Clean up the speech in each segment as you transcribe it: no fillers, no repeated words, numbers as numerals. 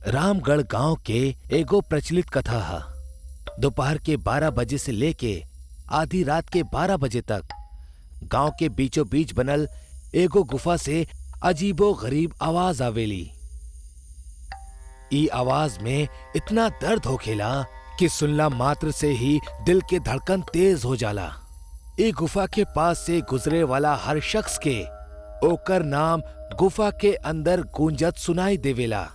रामगढ़ गांव के एगो प्रचलित कथा है। दोपहर के 12 बजे से लेके आधी रात के 12 बजे तक गांव के बीचों बीच बनल एगो गुफा से अजीबो गरीब आवाज आवेली। ई आवाज में इतना दर्द होखेला कि सुनला मात्र से ही दिल के धड़कन तेज हो जाला। ई गुफा के पास से गुजरे वाला हर शख्स के ओकर नाम गुफा के अंदर गूंजत सुनाई देवेला।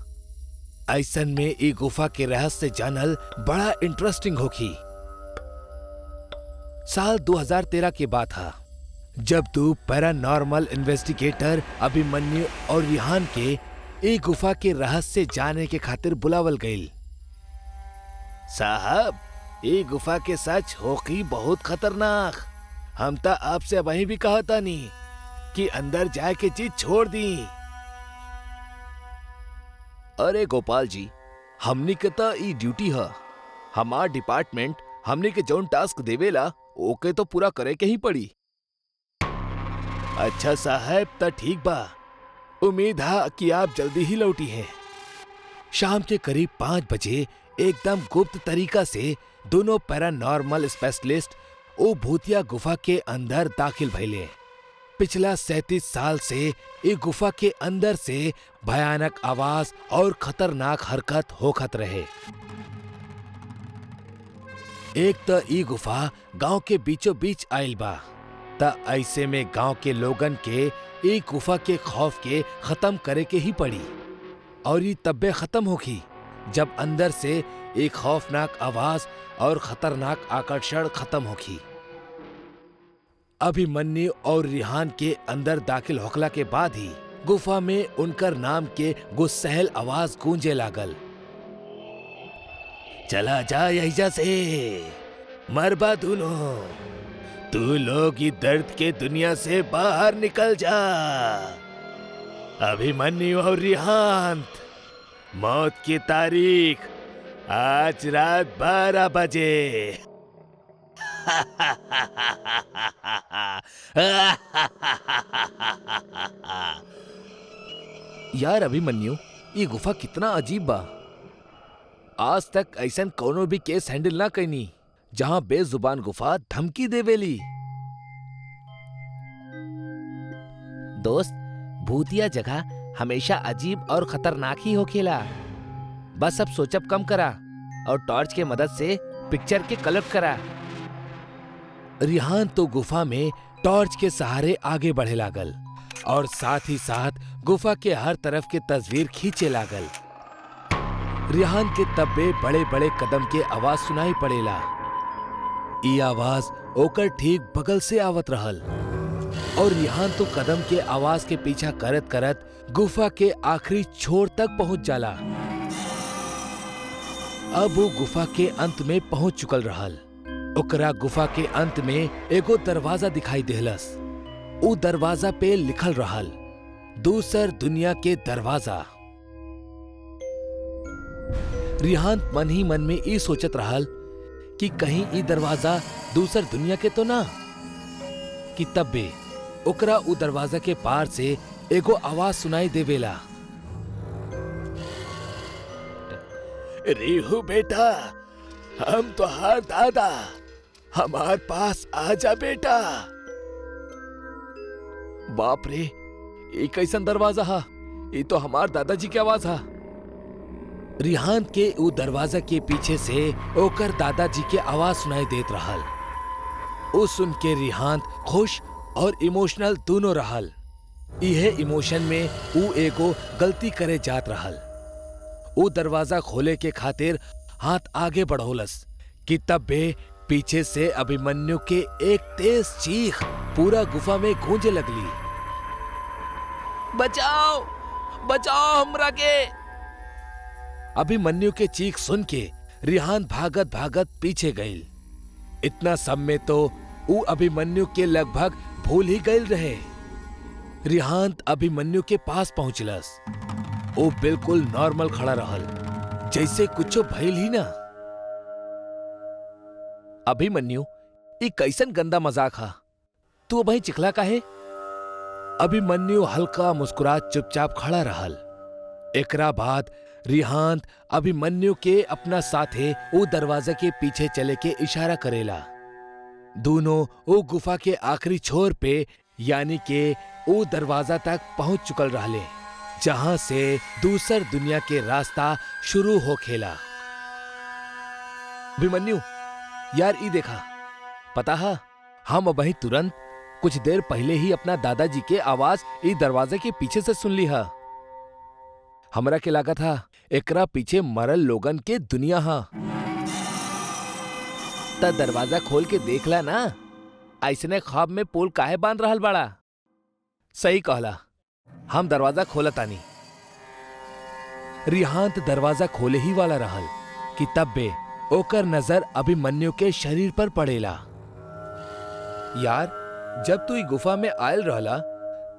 ऐसन में ई गुफा के रहस्य जानल बड़ा इंटरेस्टिंग होखी। साल 2013 की बात है, जब दो पैरानॉर्मल इन्वेस्टिगेटर अभिमन्यु और रिहान के ई गुफा के रहस्य जाने के खातिर बुलावल गईल। साहब, ई गुफा के सच होखी बहुत खतरनाक। हम तो आपसे वही भी कहा था नहीं कि अंदर जाए के चीज छोड़ दी। अरे गोपाल जी, हमनी के तो ई ड्यूटी है। हमार डिपार्टमेंट हमनी के जौन टास्क देवेला ओके तो पूरा करे के ही पड़ी। अच्छा साहब, तो ठीक बा। उम्मीद है कि आप जल्दी ही लौटी हैं। शाम के करीब 5 बजे एकदम गुप्त तरीका से दोनों पैरानॉर्मल स्पेशलिस्ट ओ भूतिया गुफा के अंदर दाखिल भइले। पिछला 37 साल से ये गुफा के अंदर से भयानक आवाज और खतरनाक हरकत होखत रहे। एक तो ई गुफा गांव के बीचों बीच आइल बा, त ऐसे में गांव के लोगन के ई गुफा के खौफ के खत्म करे के ही पड़ी। और ये तब्बे खत्म होगी जब अंदर से एक खौफनाक आवाज और खतरनाक आकर्षण खत्म होगी। अभिमन्यु और रिहान के अंदर दाखिल होखला के बाद ही गुफा में उनकर नाम के गुस्सैल आवाज गूंजे लागल। चला जा यहीजा से, मरबा दोनों। तू लोग इस दर्द के दुनिया से बाहर निकल जा। अभिमन्यु और रिहान, मौत की तारीख आज रात 12 बजे। यार अभिमन्यु, ये गुफा कितना अजीब बा। आज तक ऐसन कोनो भी केस हैंडल ना कईनी जहां बेजुबान गुफा धमकी देवेली। दोस्त, भूतिया जगह हमेशा अजीब और खतरनाक ही होखेला। बस अब सोचब कम करा और टॉर्च के मदद से पिक्चर के कलेक्ट करा। रिहान तो गुफा में टॉर्च के सहारे आगे बढ़े लागल और साथ ही साथ गुफा के हर तरफ के तस्वीर खींचे लागल। रिहान के तब्बे बड़े बड़े कदम के आवाज सुनाई पड़ेला। ई आवाज ओकर ठीक बगल से आवत रहल और रिहान तो कदम के आवाज के पीछा करत करत गुफा के आखिरी छोर तक पहुंच जाला। अब वो गुफा के अंत में पहुंच चुकल रहल। ओकरा गुफा के अंत में एगो दरवाजा दिखाई देहलस। उ दरवाजा पे लिखल रहल, दूसर दुनिया के दरवाजा। रिहान मन ही मन में ई सोचत रहल कि कहीं ई दरवाजा दूसर दुनिया के तो ना। कि तब्बे ओकरा उ दरवाजा के पार से एगो आवाज सुनाई देवेला। रेहू बेटा, हम तो हार दादा, हमार पास आजा बेटा। बाप रे, ये कैसन दरवाजा हा? ये तो हमार दादाजी की आवाज हा। रिहान के उ दरवाजा के पीछे से ओकर दादाजी के आवाज सुनाई देत रहल। उ सुन के रिहान खुश और इमोशनल दोनों रहल। इहे इमोशन में उ एगो गलती करे जात रहल। उ दरवाजा खोले के खातिर हाथ आगे बढ़ौलस कि तब्बे पीछे से अभिमन्यु के एक तेज चीख पूरा गुफा में गूंजे लगली। बचाओ, बचाओ हमरा के। अभिमन्यु के चीख सुन के रिहान भागत भागत पीछे गईल। इतना सब में तो उ अभिमन्यु के लगभग भूल ही गईल रहे। रिहान अभिमन्यु के पास पहुंचलस। वो बिल्कुल नॉर्मल खड़ा रहल, जैसे कुछ भइल ही ना। अभिमन्यु, ये कैसन गंदा मजाक हा? तू वही चिखला काहे? अभिमन्यु हल्का मुस्कुरात चुपचाप खड़ा रहल। एकरा बाद रिहांत अभिमन्यु के अपना साथे वो दरवाजा के पीछे चले के इशारा करेला। दोनों वो गुफा के आखिरी छोर पे यानी के वो दरवाजा तक पहुंच चुकल रहले, जहां से दूसर दुनिया के रास्ता शुरू हो खेला। अभिमन्यु, यार ई देखा, पता है हम अबही तुरंत कुछ देर पहले ही अपना दादाजी के आवाज ई दरवाजे के पीछे से सुन ली है। हमरा के लगा था एकरा पीछे मरल लोगन के दुनिया हा। त दरवाजा खोल के देखला ना, ऐसने ख्वाब में पोल काहे बांध रहल बड़ा। सही कहला, हम दरवाजा खोला तानी। रिहांत दरवाजा खोले ही वाला रहल कि तब बे ओकर नजर अभिमन्यु के शरीर पर पड़ेला। यार, जब तू ई गुफा में आयल रहला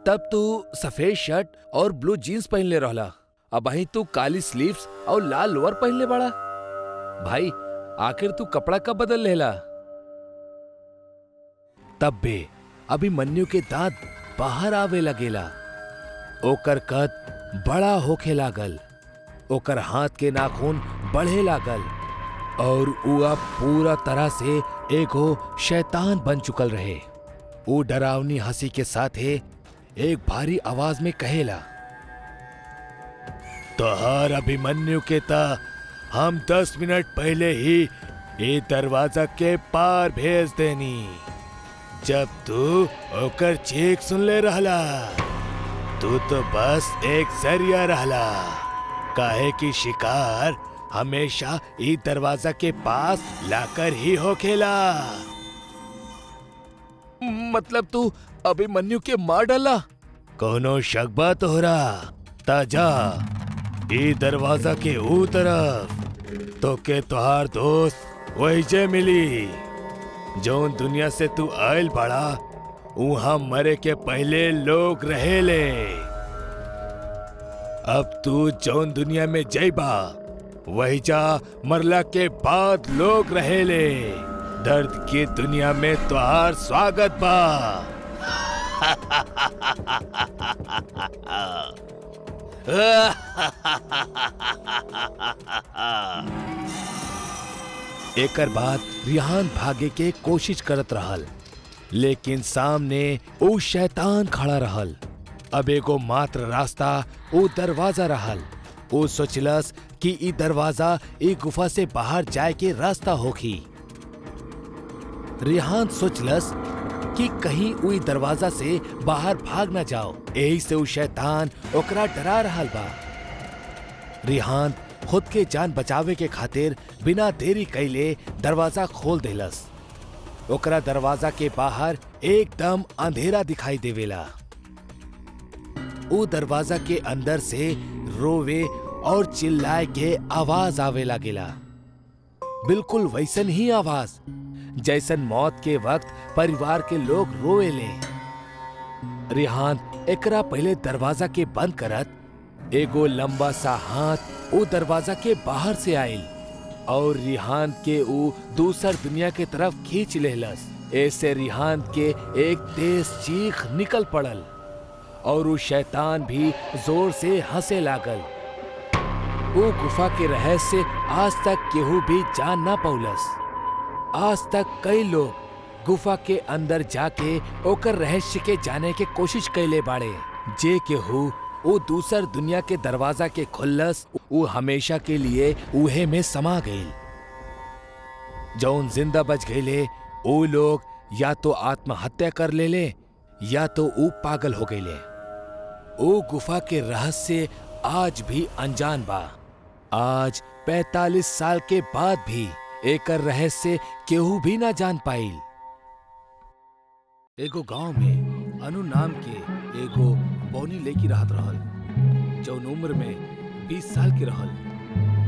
तब तू सफेद शर्ट और ब्लू जीन्स पहनले रहला, अब वहीं तू काली स्लीव्स और लाल लोअर पहनले बड़ा। भाई, आखिर तू कपड़ा कब बदल लेला? तब बे अभिमन्यु के दांत बाहर आवे लगेला। ओकर कद बड़ा होखे लागल, ओकर हाथ के नाखून बढ़े लागल और ऊ अब पूरा तरह से एगो शैतान बन चुकल रहे। वो डरावनी हंसी के साथे एक भारी आवाज में कहेला, तोहार अभिमन्यु के ता हम 10 मिनट पहले ही ये दरवाजा के पार भेज देनी, जब तू ओकर चीख सुन ले रहला। तू तो बस एक जरिया रहला, काहे की शिकार हमेशा ई दरवाजा के पास लाकर ही होखेला। मतलब तू अभिमन्यु के मार डाला? कोनो शक बा तोहरा? ताजा ई दरवाजा के ऊ तरफ तो के तोहार दोस्त वही जे मिली जौन दुनिया से तू आयल बड़ा, वहां मरे के पहले लोग रहेले। अब तू जौन दुनिया में जइबा वही जा मरला के बाद लोग रहेले। दर्द की दुनिया में तोहार स्वागत बा। एकर बाद रिहान भागे के कोशिश करत रहल, लेकिन सामने वो शैतान खड़ा रहल। अब एगो मात्र रास्ता वो दरवाजा रहल। वो सोचलस कि ई दरवाजा ई गुफा से बाहर जाए के रास्ता होखी। रिहान सोचलस कि कहीं उई दरवाजा से बाहर भाग ना जाओ, यही से वो शैतान ओकरा डरा रहल बा। रिहान खुद के जान बचावे के खातिर बिना देरी कैले दरवाजा खोल देलस। ओकरा दरवाजा के बाहर एकदम अंधेरा दिखाई देवेला। वो दरवाजा के अंदर से रोवे और चिल्लाए के आवाज आवे लागेला, बिल्कुल वैसन ही आवाज जैसन मौत के वक्त परिवार के लोग रोवेले। रिहान एकरा पहले दरवाजा के बंद करत एगो लंबा सा हाथ वो दरवाजा के बाहर से आयल और रिहान के वो दूसर दुनिया के तरफ खींच लेहलस। ऐसे रिहान के एक तेज चीख निकल पड़ल और वो शैतान भी जोर से हंसे लागल। वो गुफा के रहस्य आज तक केहू भी जान ना पौलस। आज तक कई लोग गुफा के अंदर जाके ओकर रहस्य के जाने के कोशिश कैले बाड़े। जे केहू वो दूसर दुनिया के दरवाजा के खुल्लस, वो हमेशा के लिए उहे में समा गईल। जौन जिंदा बच गईले वो लोग या तो आत्महत्या कर लेले या तो वो पागल हो गईले। वो गुफा के रहस्य आज भी अनजान बा। आज 45 साल के बाद भी एकर रहस्य केहू भी ना जान पाइल। एगो गांव में अनु नाम के एगो बौनी लेकी रहत रहल, जौन उम्र में 20 साल के रहल,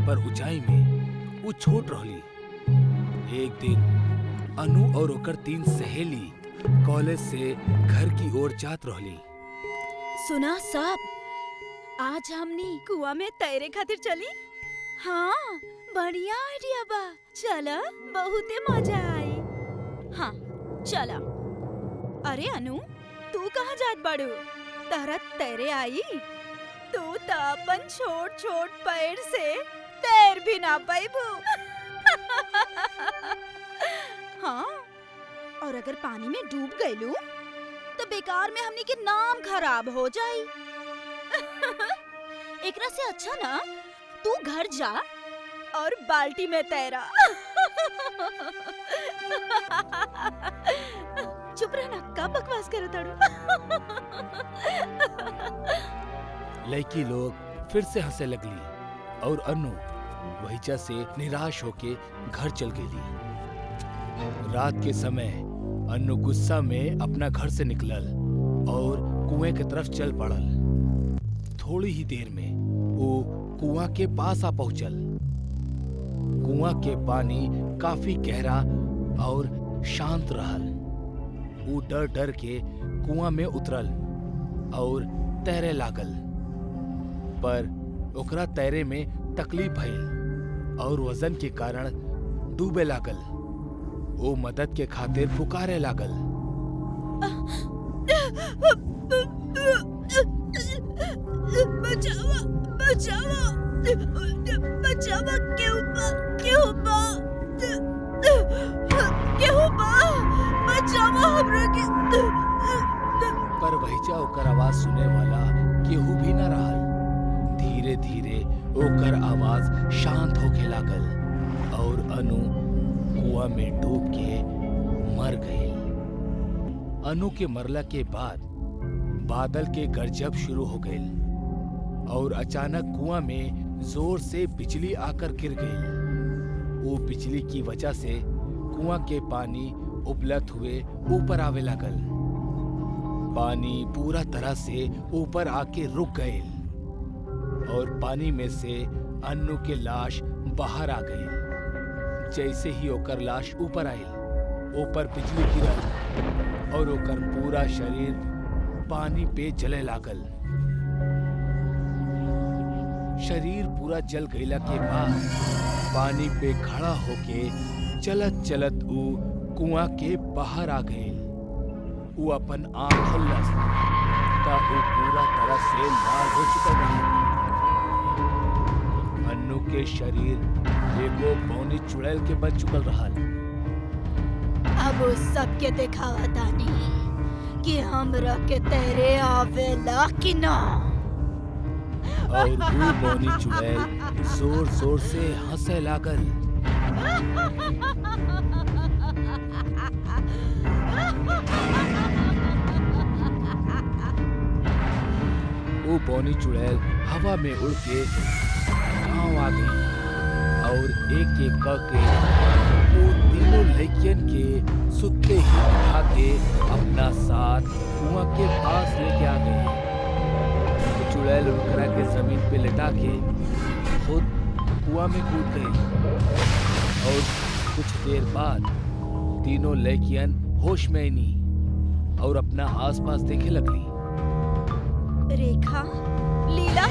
पर ऊंचाई में वो छोट रहली। एक दिन अनु और ओकर 3 सहेली कॉलेज से घर की ओर जात रहली। सुना सब, आज हमनी कुआं में तैरे खातिर चली। हाँ, बढ़िया आइडिया बा। चला, बहुते मजा आई। हाँ, चला। अरे अनु, तू कहाँ जात बाड़ू? तहरा तैरे आई? तू तो अपन छोट छोट पैर से तैर भी ना पाइबू। हाँ, और अगर पानी में डूब गईलू तो बेकार में हमनी के नाम खराब हो जाई। एकरा से अच्छा ना तू घर जा और बाल्टी में तैरा। चुप रहना, का बकवास करत ताड़ू। लड़की लोग फिर से हंसे लगली और अनु वहीचा से निराश होके घर चल गई। रात के समय अनु गुस्सा में अपना घर से निकलल और कुएं की तरफ चल पड़ल। थोड़ी ही देर में वो कुआं के पास आ पहुंचल। कुआं के पानी काफी गहरा और शांत रहल। वो डर डर के कुआं में उतरल और तैरे लागल, पर ओकरा तैरे में तकलीफ भइल और वजन के कारण डूबे लागल। वो मदद के खातिर पुकारे लागल। बचावा, बचावा, बचावा, क्यों बा, बचावा हमरा के। पर वहीचा ओकर आवाज सुने वाला केहू भी न रहल। धीरे धीरे ओकर आवाज शांत होके लागल और अनु कुआं में डूब के मर गई। अनु के मरला के बाद बादल के गरजब शुरू हो गई और अचानक कुआं में जोर से बिजली आकर गिर गई। वो बिजली की वजह से कुआं के पानी उबलत हुए ऊपर आवे लागल। पानी पूरा तरह से ऊपर आके रुक गए और पानी में से अन्नू के लाश बाहर आ गई। जैसे ही ओकर लाश ऊपर आई, ऊपर बिजली गिरल और ओकर पूरा शरीर पानी पे जले लागल। शरीर पूरा जल गईला के बाद पानी पे खड़ा होके चलत चलत ऊ कुआं के बाहर आ गए। वो अपन आँख खोलस ता वो पूरा तरह से लाल हो चुका रहा। अन्नू के शरीर एगो पौनी चुड़ैल के बन चुकल रहल। अब उस सबके दिखावा तानी कि हमरा के तैरे आवेला कि ना। और वो पौनी चुड़ैल जोर जोर से हंसे लागल। वो पौनी चुड़ैल हवा में उड़ के गांव आ गई और एक एक करके वो तीनों लड़कियन के सुत्ते ही उठा के अपना साथ कुआं के पास लेके आ गई। चुड़ैल उनकरा के जमीन पे लेटा के खुद कुआं में कूद गई और कुछ देर बाद तीनों लड़कियन होश में आईनी और अपना आसपास देखे लगली। रेखा, लीला,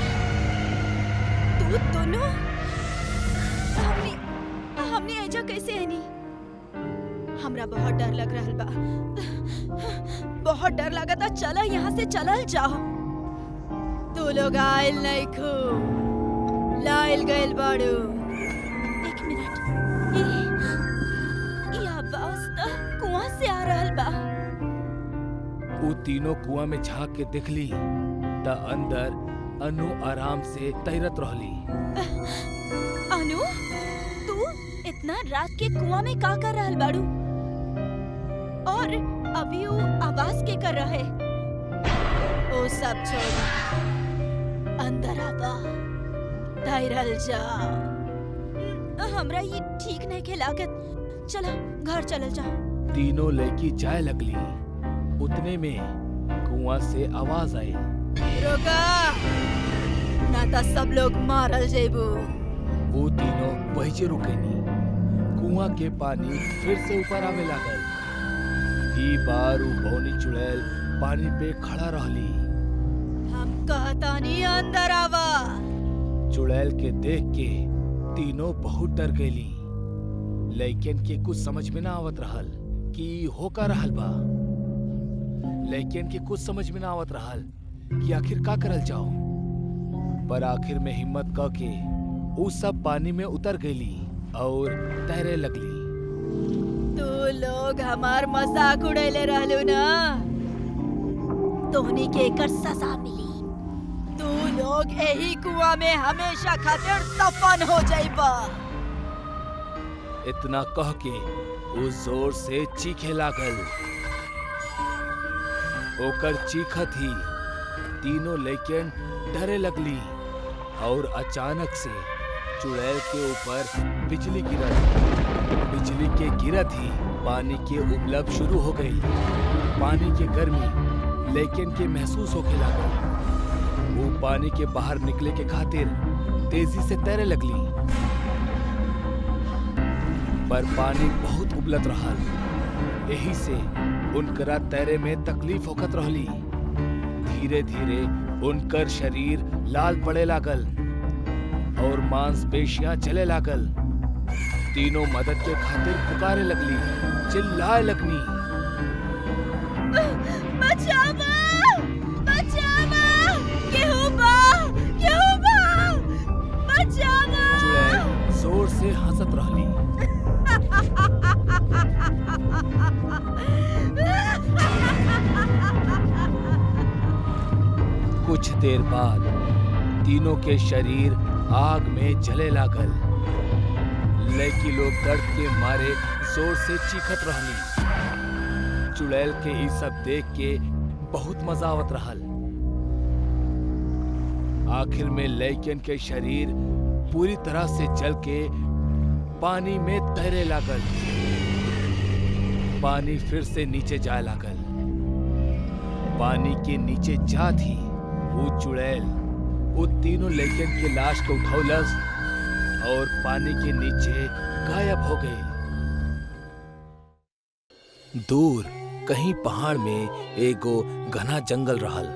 तू दोनों हमने ऐजा कैसे आनी? हमरा बहुत डर लग रहल बा। बहुत डर लगता। चला यहाँ से चलल जाओ। तू लोग आयल नहीं खो, लायल गयल बाड़ू। एक मिनट, ये आवाज तो कुआं से आ रहल बा। वो तीनों कुआं में झांक के देखली ता अंदर अनु आराम से तैरत रहली। अनु, तू इतना रात के कुआं में का कर रहल बाड़ू? और अभी वो आवाज के कर रहे? ओ सब छोड़, अंदर आवा, तैरल जा। हमरा ये ठीक नहीं के लागत। चला घर चलल जा। तीनों लड़की जाए लगली। उतने में कुआं से आवाज आई। रुका, ना तो सब लोग मारल जेबू। वो तीनों वही से रुकेनी। कुआं के पानी फिर से ऊपर आवे लागल। ई बार वो पौनी चुड़ैल पानी पे खड़ा रहली। हम कहता नहीं अंदर आवा। चुड़ैल के देख के तीनों बहुत डर गईली। लड़कियन के कुछ समझ में ना आवत रहल कि होका रहल बा। लड़कियन के कुछ समझ में ना आवत रहल कि आखिर का करल जाओ। पर आखिर में हिम्मत क के उ सब पानी में उतर गईली और तैरे लगली। तू लोग हमार मजाक उड़ैले रहलू ना, तोहनी के एकर सजा मिली। तू लोग यही कुआं में हमेशा खातिर दफन हो जाइबा। इतना कह के वो जोर से चीखे लागल। ओकर चीखत ही तीनों लइकन डरे लगली और अचानक से चुड़ैल के ऊपर बिजली गिरल। बिजली के गिरत ही पानी के उबलब शुरू हो गई। पानी की गर्मी लइकन के महसूस होके लागल। वो पानी के बाहर निकले के खातिर तेजी से तैरे लगली, पर पानी बहुत उबलत रहल। यही से उनकरा तैरे में तकलीफ होकत रहली। धीरे धीरे उनकर शरीर लाल पड़े लागल और मांसपेशियां जले लागल। तीनों मदद के खातिर पुकारे लगली, चिल्लाए लगनी, बचावा! बचावा! केहू बा! केहू बा! बचावा! चुड़ैल जोर से हंसत रहली। कुछ देर बाद तीनों के शरीर आग में जले लागल। लड़की लोग दर्द के मारे जोर से चीखत रहली। चुड़ैल के ई सब देख के बहुत मजा आवत रहल। आखिर में लड़कियन के शरीर पूरी तरह से जल के पानी में तैरे लागल। पानी फिर से नीचे जाए लागल। पानी के नीचे जात ही वो चुड़ैल वो तीनों लड़कियन के लाश को उठौलस और पानी के नीचे गायब हो गई। दूर कहीं पहाड़ में एगो घना जंगल रहल।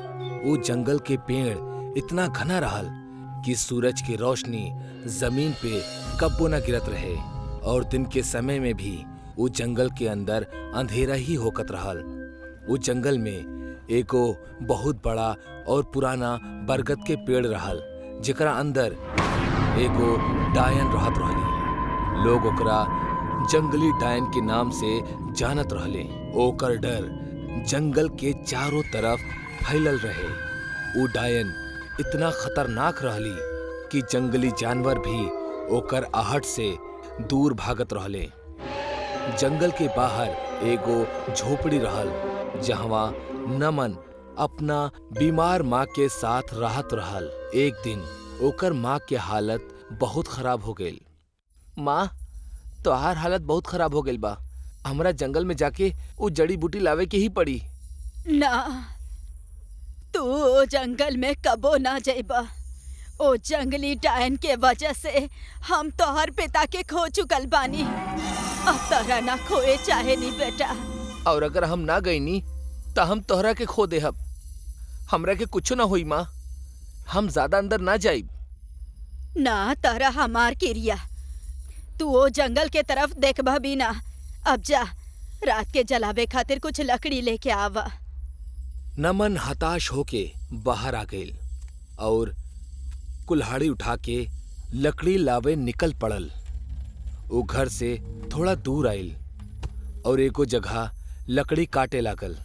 वो जंगल के पेड़ इतना घना रहल कि सूरज की रोशनी जमीन पे कब्बो न गिरत रहे और दिन के समय में भी वो जंगल के अंदर अंधेरा ही होकत रहल। वो जंगल में एगो बहुत बड़ा और पुराना बरगद के पेड़ रहल, जेकरा अंदर एगो डायन रहत रहली। लोग ओकरा जंगली डायन के नाम से जानत रहले। ओकर डर जंगल के चारों तरफ फैलल रहे। वो डायन इतना खतरनाक रहली कि जंगली जानवर भी ओकर आहट से दूर भागत रहले। जंगल के बाहर एगो झोपड़ी रहल, जहाँ नमन अपना बीमार माँ के साथ रहत रहल। एक दिन ओकर माँ के हालत बहुत खराब हो गई। माँ, तोहार हालत बहुत खराब हो गई बा। हमरा जंगल में जाके वो जड़ी बूटी लावे के ही पड़ी। ना, तू ओ जंगल में कबो ना जाइबा। ओ जंगली डायन के वजह से हम तोहर पिता के खो चुकल बानी। अब तोहरा ना खोए चाहे नी बेटा। और अगर हम ना गईनी तो हम तोहरा के खो देहब। हमरा के कुछ ना हुई माँ, हम ज्यादा अंदर ना जाइब। ना तारा हमार किरिया, तू ओ जंगल के तरफ देखबा भी ना। अब जा, रात के जलावे खातिर कुछ लकड़ी लेके आवा। नमन हताश होके बाहर आ गई और कुल्हाड़ी उठा के लकड़ी लावे निकल पड़ल। वो घर से थोड़ा दूर आइल और एगो जगह लकड़ी काटे लागल।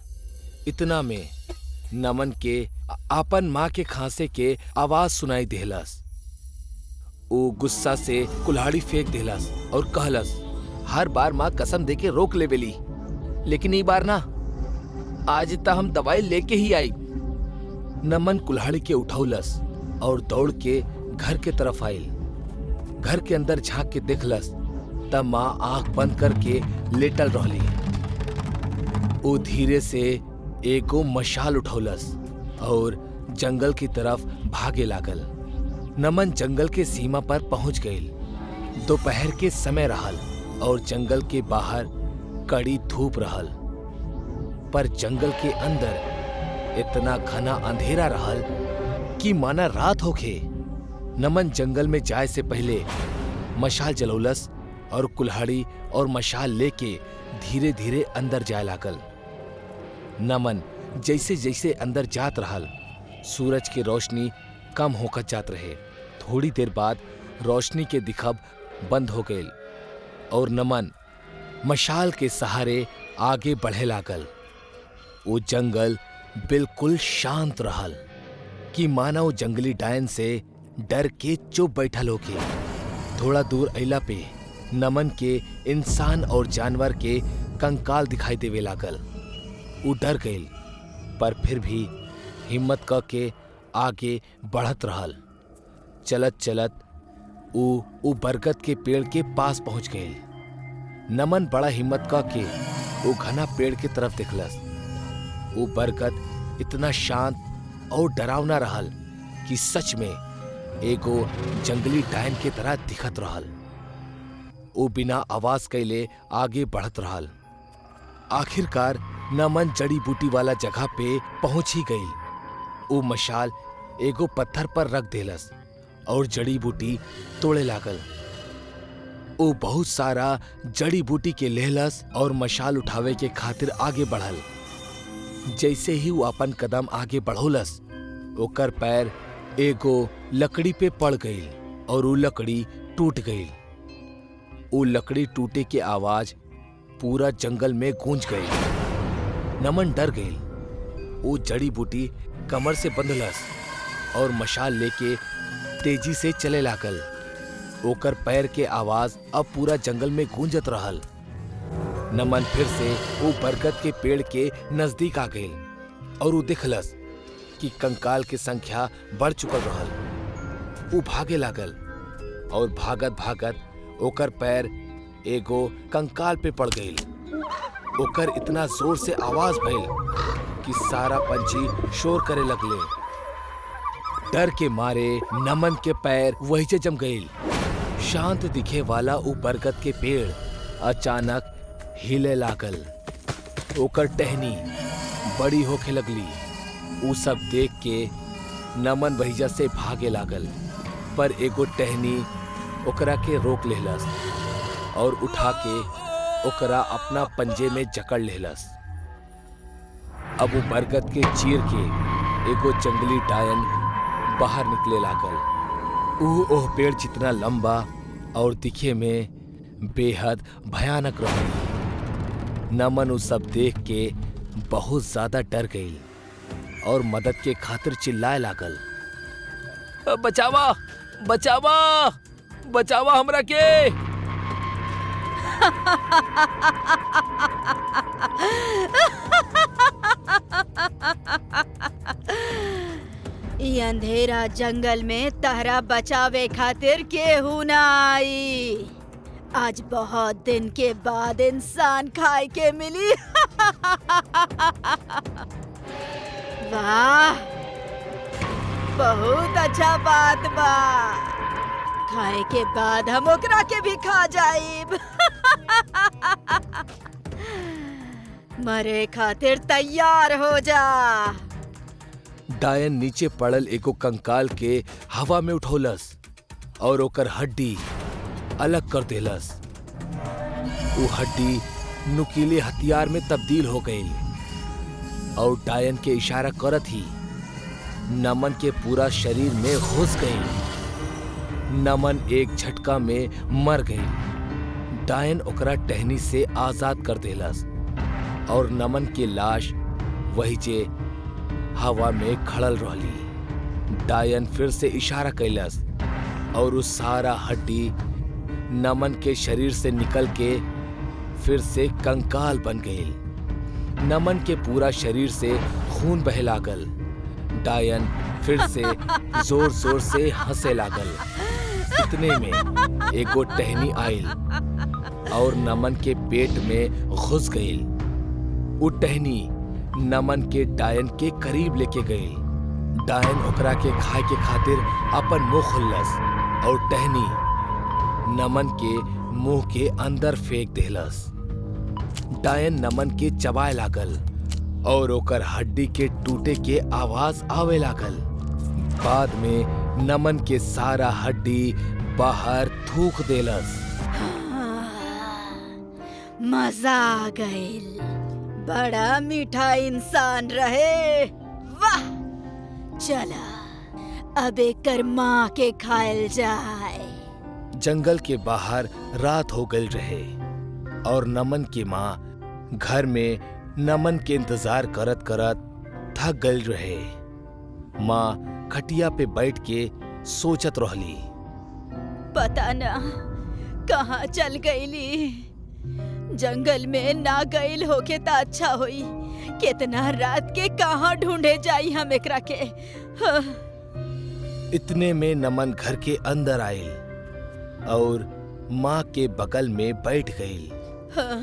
इतना में नमन के आपन माँ के खांसे के आवाज सुनाई देहलस। वो गुस्सा से कुल्हाड़ी फेंक देहलस और कहलस, हर बार माँ कसम दे के रोक लेवेली, लेकिन ई बार ना, आज ता हम दवाई लेके ही आई। नमन कुल्हाड़ी के उठौलस और दौड़ के घर के तरफ आइल। घर के अंदर झांक के देखलस तब माँ आंख बंद करके लेटल रहली। वो धीरे से एगो मशाल उठौलस और जंगल की तरफ भागे लागल। नमन जंगल के सीमा पर पहुंच गई। दोपहर के समय रहल और जंगल के बाहर कड़ी धूप रहल, पर जंगल के अंदर इतना घना अंधेरा रहल कि माना रात होखे। नमन जंगल में जाए से पहले मशाल जलौलस और कुल्हाड़ी और मशाल लेके धीरे धीरे अंदर जाए लागल। नमन जैसे जैसे अंदर जात रहल, सूरज की रोशनी कम होकर जात रहे। थोड़ी देर बाद रोशनी के दिखब बंद हो गई और नमन मशाल के सहारे आगे बढ़े लागल। वो जंगल बिल्कुल शांत रहल कि मानव जंगली डायन से डर के चुप बैठल होके। थोड़ा दूर अइला पे नमन के इंसान और जानवर के कंकाल दिखाई देवे लागल। वो डर गईल पर फिर भी हिम्मत क के आगे बढ़त रहल। चलत चलत वो बरगद के पेड़ के पास पहुंच गईल। नमन बड़ा हिम्मत क के वो घना पेड़ के तरफ देखलस। वो बरगद इतना शांत और डरावना रहल कि सच में एगो जंगली डायन के तरह दिखत रहल। वो बिना आवाज कैले आगे बढ़त रहल। आखिरकार नमन जड़ी बूटी वाला जगह पे पहुंच ही गई। वो मशाल एगो पत्थर पर रख देलस और जड़ी बूटी तोड़े लागल। वो बहुत सारा जड़ी बूटी के लेहलस और मशाल उठावे के खातिर आगे बढ़ल। जैसे ही वो अपन कदम आगे बढ़ोलस ओकर पैर एगो लकड़ी पे पड़ गई और वो लकड़ी टूट गई। वो लकड़ी टूटे के आवाज पूरा जंगल में गूंज गई। नमन डर गई। वो जड़ी बूटी कमर से बंधलस और मशाल लेके तेजी से चले लागल। ओकर पैर के आवाज अब पूरा जंगल में गूंजत रहल। नमन फिर से वो बरगद के पेड़ के नजदीक आ गई और वो देखलस कि कंकाल की संख्या बढ़ चुकल रहल। वो भागे लागल और भागत भागत ओकर पैर एगो कंकाल पे पड़ गई। ओकर इतना जोर से आवाज भइल कि सारा पंछी शोर करे लगले। डर के मारे नमन के पैर वहीं से जम गई। शांत दिखे वाला वो बरगद के पेड़ अचानक हिले लागल। ओकर टहनी बड़ी होके लगली। वो सब देख के नमन भैया से भागे लागल पर एगो टहनी ओकरा के रोक लेहलस और उठा के ओकरा अपना पंजे में जकड़ लेहलस। अब वो बरगद के चीर के एगो जंगली डायन बाहर निकले लागल। ओह पेड़ जितना लंबा और दिखे में बेहद भयानक रही। नमन उस सब देख के बहुत ज्यादा डर गई और मदद के खातिर चिल्लाए लागल, बचावा बचावा बचावा हमरा के। ई अंधेरा जंगल में तहरा बचावे खातिर केहू ना आई। आज बहुत दिन के बाद इंसान खाए के मिली। वाह, बहुत अच्छा बात बा। खाए के बाद हम ओकरा के भी खा जाइब। मरे खातिर तैयार हो जा। डायन नीचे पड़ल एगो कंकाल के हवा में उठौलस और ओकर हड्डी अलग कर देलस। वो हड्डी नुकीले हथियार में तब्दील हो गई और डायन के इशारा करत ही नमन के पूरा शरीर में घुस गई। नमन एक झटका में मर गई। डायन ओकरा टहनी से आजाद कर देलस और नमन की लाश वही जे हवा में खड़ल रहली। डायन फिर से इशारा कैलस और उस सारा हड्डी नमन के शरीर से निकल के फिर से कंकाल बन गई। नमन के पूरा शरीर से खून बहे लागल। डायन फिर से जोर जोर से हंसे लागल। इतने में एगो टहनी आइल और नमन के पेट में घुस गई। वो टहनी नमन के डायन के करीब लेके गई। डायन ओकरा के खाए के खातिर अपन मुंह खुल्लस और टहनी नमन के मुंह के अंदर फेंक देलस। डायन नमन के चबाए लागल और ओकर हड्डी के टूटे के आवाज आवे लागल। बाद में नमन के सारा हड्डी बाहर थूक देलस। मजा आ गइल। बड़ा मीठा इंसान रहे। वाह, चला अब एकर माँ के खायल जाए। जंगल के बाहर रात हो गई रहे और नमन की माँ घर में नमन के इंतजार करत करत थक गई रहे। माँ खटिया पे बैठ के सोचत रहली। पता ना कहाँ चल गईली। जंगल में ना गईल होके त अच्छा होई। कितना रात के कहाँ ढूंढे जाई हम एकरा के। हाँ। इतने में नमन घर के अंदर आयल और माँ के बगल में बैठ गई। हाँ,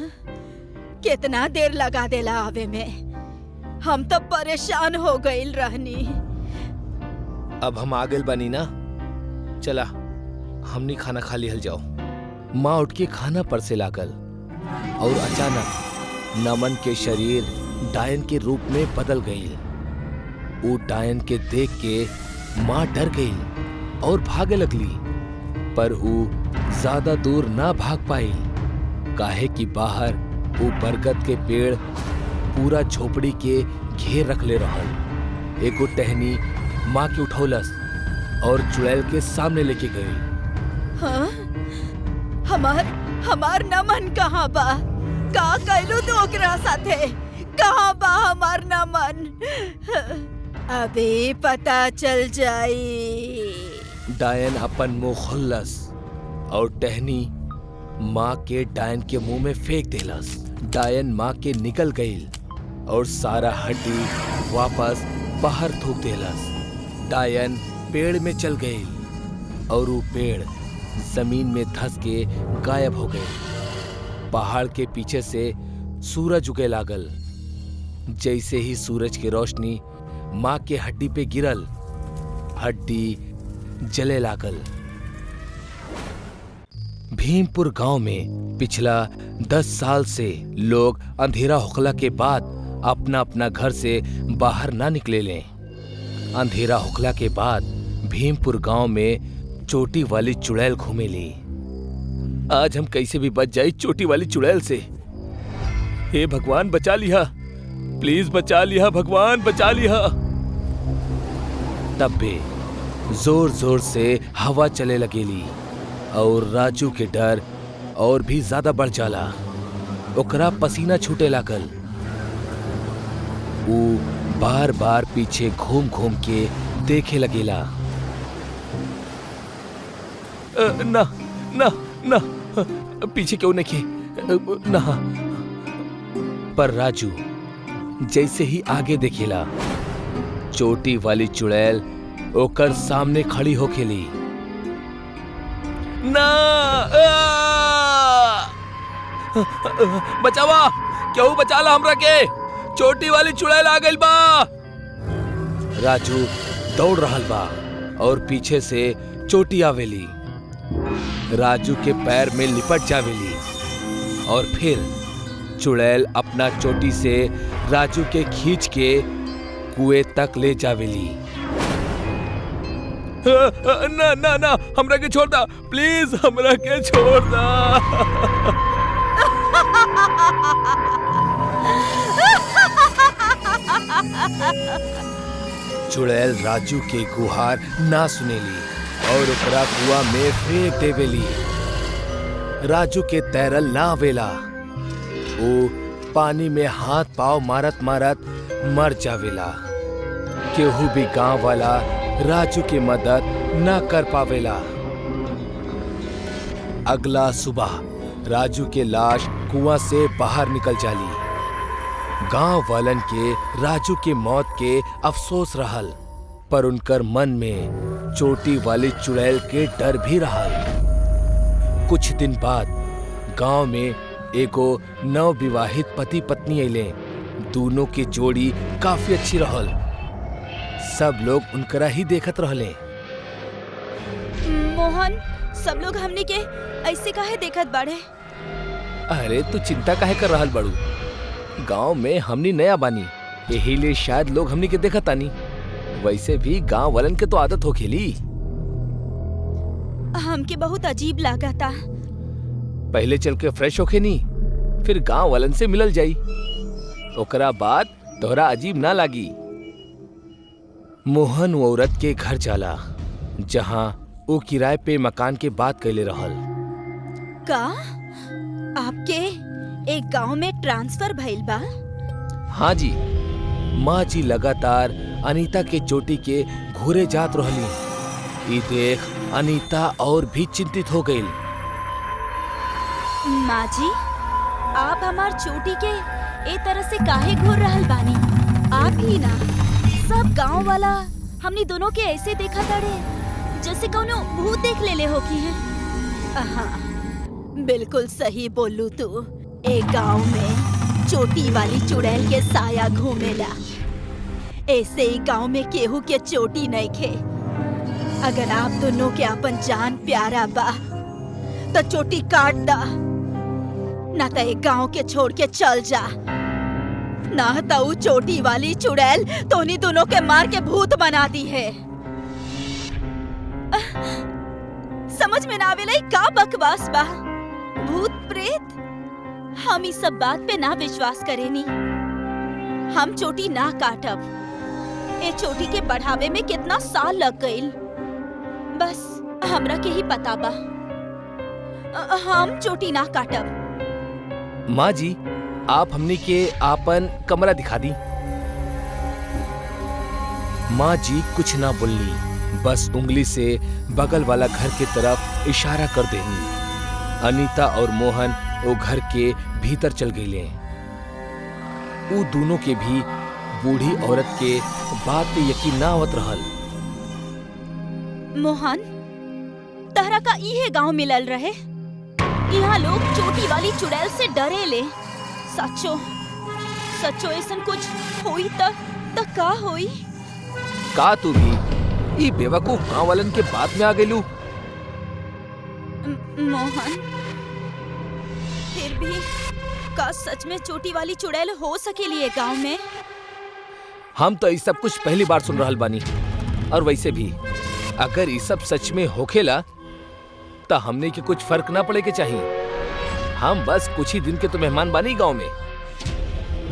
कितना देर लगा देला आवे में। हम तो परेशान हो गईल रहनी। अब हम आ गइल बानी ना, चला हमनी खाना खा लिहल जाओ। माँ उठ के खाना परसे लागल और अचानक नमन के शरीर डायन के रूप में बदल गई। वो डायन के देख के माँ डर गई और भागे लगली, पर वो ज्यादा दूर ना भाग पाई, काहे कि बाहर वो बरगद के पेड़ पूरा झोपड़ी के घेर रखले रहल। एगो टहनी माँ के उठौलस और चुड़ैल के सामने लेके गई। हाँ? हमार नमन कहाँ बा? का कैलू तो ओकरा साथे? कहाँ बा हमार नमन? अभी पता चल जाई। डायन अपन मुंह खुल्लस और टहनी माँ के डायन के मुंह में फेंक देलस। डायन माँ के निकल गई और सारा हड्डी वापस बाहर थूक देलस। डायन पेड़ में चल गई और वो पेड़ जमीन में धंस के गायब हो गए। पहाड़ के पीछे से सूरज उगे लागल। जैसे ही सूरज की रोशनी माँ के हड्डी पे गिरल, हड्डी जले लागल। भीमपुर गांव में पिछला 10 साल से लोग अंधेरा होखला के बाद अपना अपना घर से बाहर ना निकले लें। अंधेरा होखला के बाद भीमपुर गांव में चोटी वाली चुड़ैल घूमेली। आज हम कैसे भी बच जाए चोटी वाली चुड़ैल से। हे भगवान बचा लिया, प्लीज बचा लिया भगवान, बचा लिया। तब भी जोर जोर से हवा चले लगेली और राजू के डर और भी ज्यादा बढ़ जाला। ओकरा पसीना छूटे लागल। वो बार बार पीछे घूम घूम के देखे लगेला। ना ना ना, पीछे क्यों नहीं ना। पर राजू जैसे ही आगे देखेला, चोटी वाली चुड़ैल ओकर सामने खड़ी हो खेली। ना बचावा, क्यों बचाला हमरा के? चोटी वाली चुड़ैल आ गइल बा। राजू दौड़ रहल बा और पीछे से चोटी आवेली। राजू के पैर में लिपट जावेली और फिर चुड़ैल अपना चोटी से राजू के खींच के कुएं तक ले जावेली। ना ना ना, हमरा के छोड़ दा, प्लीज हमरा के छोड़ दा। चुड़ैल राजू के गुहार ना सुनेली और ओकरा कुआं में फेंक देवेली। राजू के तैरल ना आवेला। वो पानी में हाथ पांव मारत मारत मर जावेला। केहू भी गांव वाला राजू की मदद ना कर पावेला। अगला सुबह राजू के लाश कुआं से बाहर निकल जाली। गांव वालन के राजू के मौत के अफसोस रहल, पर उनकर मन में चोटी वाली चुड़ैल के डर भी रहल। कुछ दिन बाद गांव में एगो नवविवाहित पति पत्नी अइले। दोनों की जोड़ी काफी अच्छी रहल। सब लोग उनकरा ही देखत रहले। मोहन, सब लोग हमनी के ऐसे काहे देखत बाड़े? अरे तू चिंता काहे कर रहल बाड़ू? गांव में हमनी नया बानी, यही लिए शायद लोग हमनी के देखत आनी। वैसे भी गांव वालन के तो आदत हो खेली। हमके बहुत अजीब लागता। पहले चल के फ्रेश होके नी, फिर गांव वालन से मिलल जाई। ओकरा बाद तोहरा अजीब ना लागी। मोहन वो औरत के घर जाला जहाँ वो किराए पे मकान के बात कैले रहल। का आपके एक गांव में ट्रांसफर भइल बा? हाँ जी, माँ जी लगातार अनीता के चोटी के घूरे जात रहली। ई देख अनीता और भी चिंतित हो गई। माँ जी, आप हमार चोटी के ए तरह से काहे घूर रहल बानी? आप ही ना, सब गांव वाला हमनी दोनों के ऐसे देखा तड़े जैसे कौनो भूत देख लेले हो की है। बिल्कुल सही बोलू तू। एक गांव में चोटी वाली चुड़ैल के साया घूमेला। ऐसे ही गांव में केहू के चोटी नहीं खे। अगर आप दोनों के अपन जान प्यारा बा तो चोटी काट दा, ना तो एक गांव के छोड़ के चल जा, ना तो ऊ चोटी वाली चुड़ैल तो उन्हीं दोनों के मार के भूत बना दी है। समझ में ना आवेला का बकवास बा। भूत प्रेत, हम इस सब बात पे ना विश्वास करेनी। हम चोटी ना काटब। ए चोटी के बढ़ावे में कितना साल लग गईल, बस हमरा के ही पता बा। हम चोटी ना काटब। माँ जी, आप हमनी के आपन कमरा दिखा दी। माँ जी कुछ ना बोलनी, बस उंगली से बगल वाला घर के तरफ इशारा कर देनी। अनीता और मोहन वो घर के भीतर चल गए। वो दोनों के भी बूढ़ी औरत के बात पे यकीन ना आवत रहल। मोहन, तहरा का इहे गांव मिलल रहे? यहाँ लोग चोटी वाली चुड़ैल से डरे ले। सच्चो सच्चो ऐसन कुछ होई त का होई? का तू भी ई बेवकूफ गांव वालन के बात में आ गइलू? मोहन, फिर भी का सच में चोटी वाली चुड़ैल हो सकेली है गांव में? हम तो ये सब कुछ पहली बार सुन रहल बानी। और वैसे भी अगर ये सब सच में होखेला तो हमने के कुछ फर्क ना पड़े के चाहिए। हम बस कुछ ही दिन के तो मेहमान बानी गांव में।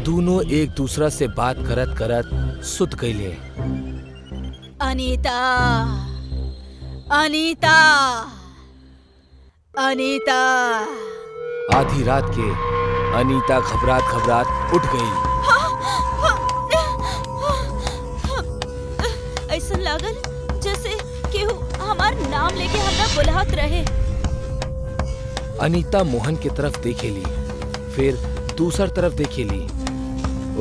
दोनों एक दूसरा से बात करत करत सुत गईले। अनीता, अनीता, अनीता। आधी रात के अनीता घबरात घबरात उठ गई। ऐसा लागल जैसे केहू हमार नाम लेके हमरा बुलात रहे। अनीता मोहन की तरफ देखेली, फिर दूसर तरफ देखेली।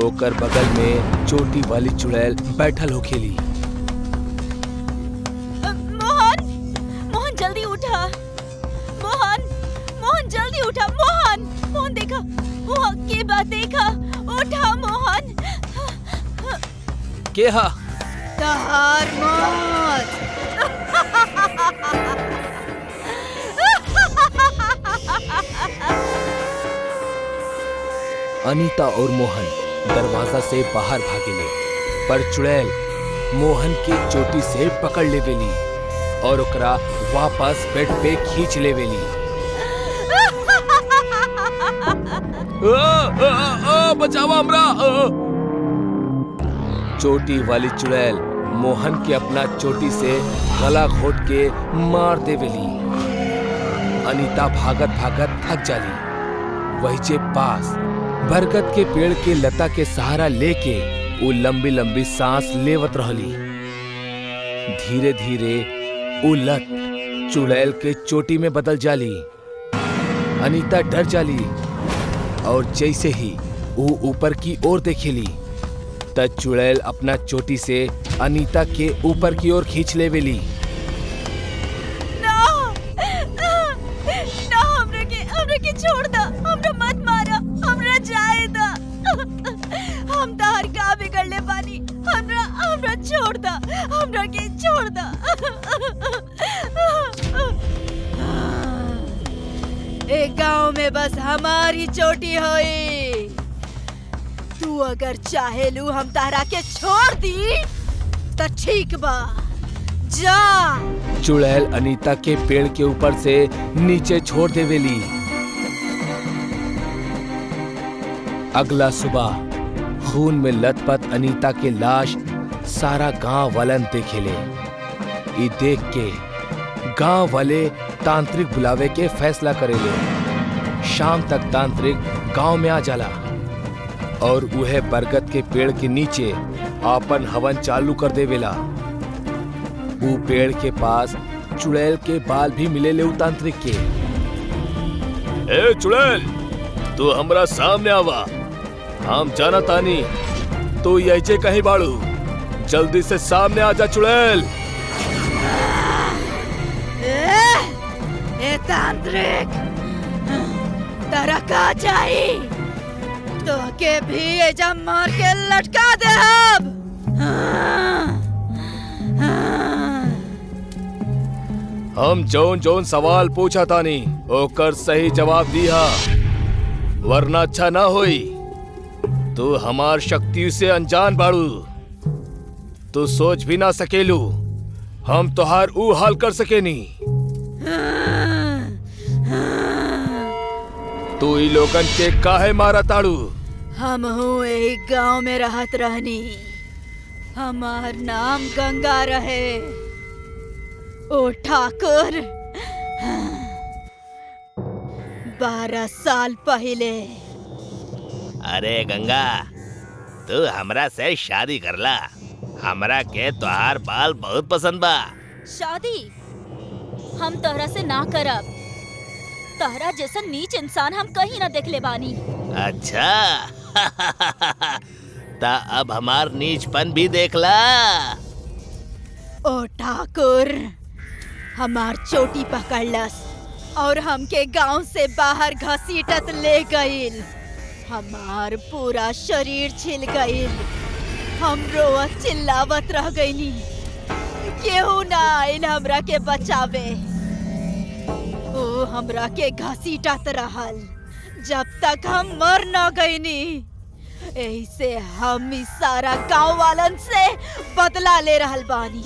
ओकर बगल में चोटी वाली चुड़ैल बैठल होखेली। मोहन, मोहन जल्दी उठा। मोहन, मोहन जल्दी उठा। मोहन, मोहन देखा, वहाँ के बात देखा। उठा मोहन। के हा? तहार मौत। अनीता और मोहन दरवाजा से बाहर भागेले, पर चुड़ैल मोहन के चोटी से पकड़ लेवेली और ओकरा वापस बेड पे खींच लेवेली। बचावा हमरा! चोटी वाली चुड़ैल मोहन के अपना चोटी से गला घोट के मार देवेली। अनीता भागत भागत थक जाली। वही जे पास बरगद के पेड़ के लता के सहारा लेके वो लंबी लंबी सांस लेवत रहली। धीरे धीरे वो लत चुड़ैल के चोटी में बदल जाली। अनीता डर जाली और जैसे ही वो ऊपर की ओर देखेली त चुड़ैल अपना चोटी से अनीता के ऊपर की ओर खींच लेवेली। हमरा के छोड़ दा, हमरा मत मारा, हमरा जाए दा। हम तहर का बिगड़ले बानी, हमरा छोड़ दा, हमरा के छोड़ दा। एक गांव में बस हमारी चोटी होई। तू अगर चाहेलू हम तहरा के छोड़ दी तो ठीक बा, जा। चुड़ैल अनीता के पेड़ के ऊपर से नीचे छोड़ देवेली। अगला सुबह खून में लथपथ अनीता के लाश सारा गांव वालन देखेले। ई देख के गांव वाले तांत्रिक बुलावे के फैसला करेले। शाम तक तांत्रिक गांव में आ जाला और उहे बरगद के पेड़ के नीचे आपन हवन चालू कर देवेला। ऊ पेड़ के पास चुड़ैल के बाल भी मिले ले तांत्रिक के। ए चुड़ैल, तू हमरा सामने आवा। हम जाना तानी तू यही कहीं बाड़ू। जल्दी से सामने आजा चुड़ैल। ए तांत्रिक, तेरा का चाहिए? तो के भी एजा मार के लटका दे अब। हम जौन जौन सवाल पूछा तानी ओकर सही जवाब दिया, वरना अच्छा ना होई। तू हमार शक्ति से अनजान बाड़ू। तू सोच भी ना सकेलू हम तोहार ऊ हाल कर सकेनी। तू ई लोगन के काहे मारा ताड़ू? हम हूँ यही गांव में रहत रहनी। हमार नाम गंगा रहे। ओ ठाकुर, 12 साल पहले। अरे गंगा, तू हमरा से शादी करला। हमरा के तोहार बाल बहुत पसंद बा। शादी हम तोहरा से ना करब। तोहरा जैसा नीच इंसान हम कहीं ना देखले बानी। अच्छा ता अब हमार नीचपन भी देखला। ओ ठाकुर, हमार चोटी पकड़लस और हमके गांव से बाहर घसीटत ले गईल। हमार पूरा शरीर छिल गईल। हम रोवत चिल्लावत रह गईनी। केहू ना आइल हमरा के बचावे। ओ हमरा के घसीटत रहल जब तक हम मर न गईनी। ऐसे हम इस सारा गांव वालन से बदला ले रहल बानी।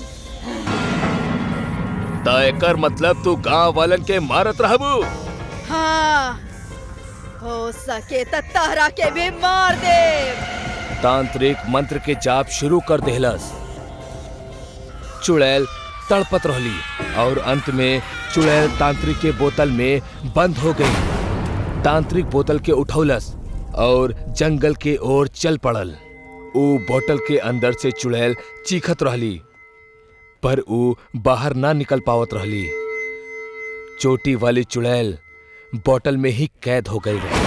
ता एकर मतलब तू गांव वालन के मारत रहबू? हाँ, हो सके त तहरा के भी मार दे। तांत्रिक मंत्र के जाप शुरू कर देहलस। चुड़ैल तड़पत रहली और अंत में चुड़ैल तांत्रिक के बोतल में बंद हो गई। तांत्रिक बोतल के उठौलस और जंगल के ओर चल पड़ल। ऊ बोतल के अंदर से चुड़ैल चीखत रहली, पर ऊ बाहर ना निकल पावत रहली। चोटी वाली चुड़ैल बोतल में ही कैद हो गई रही।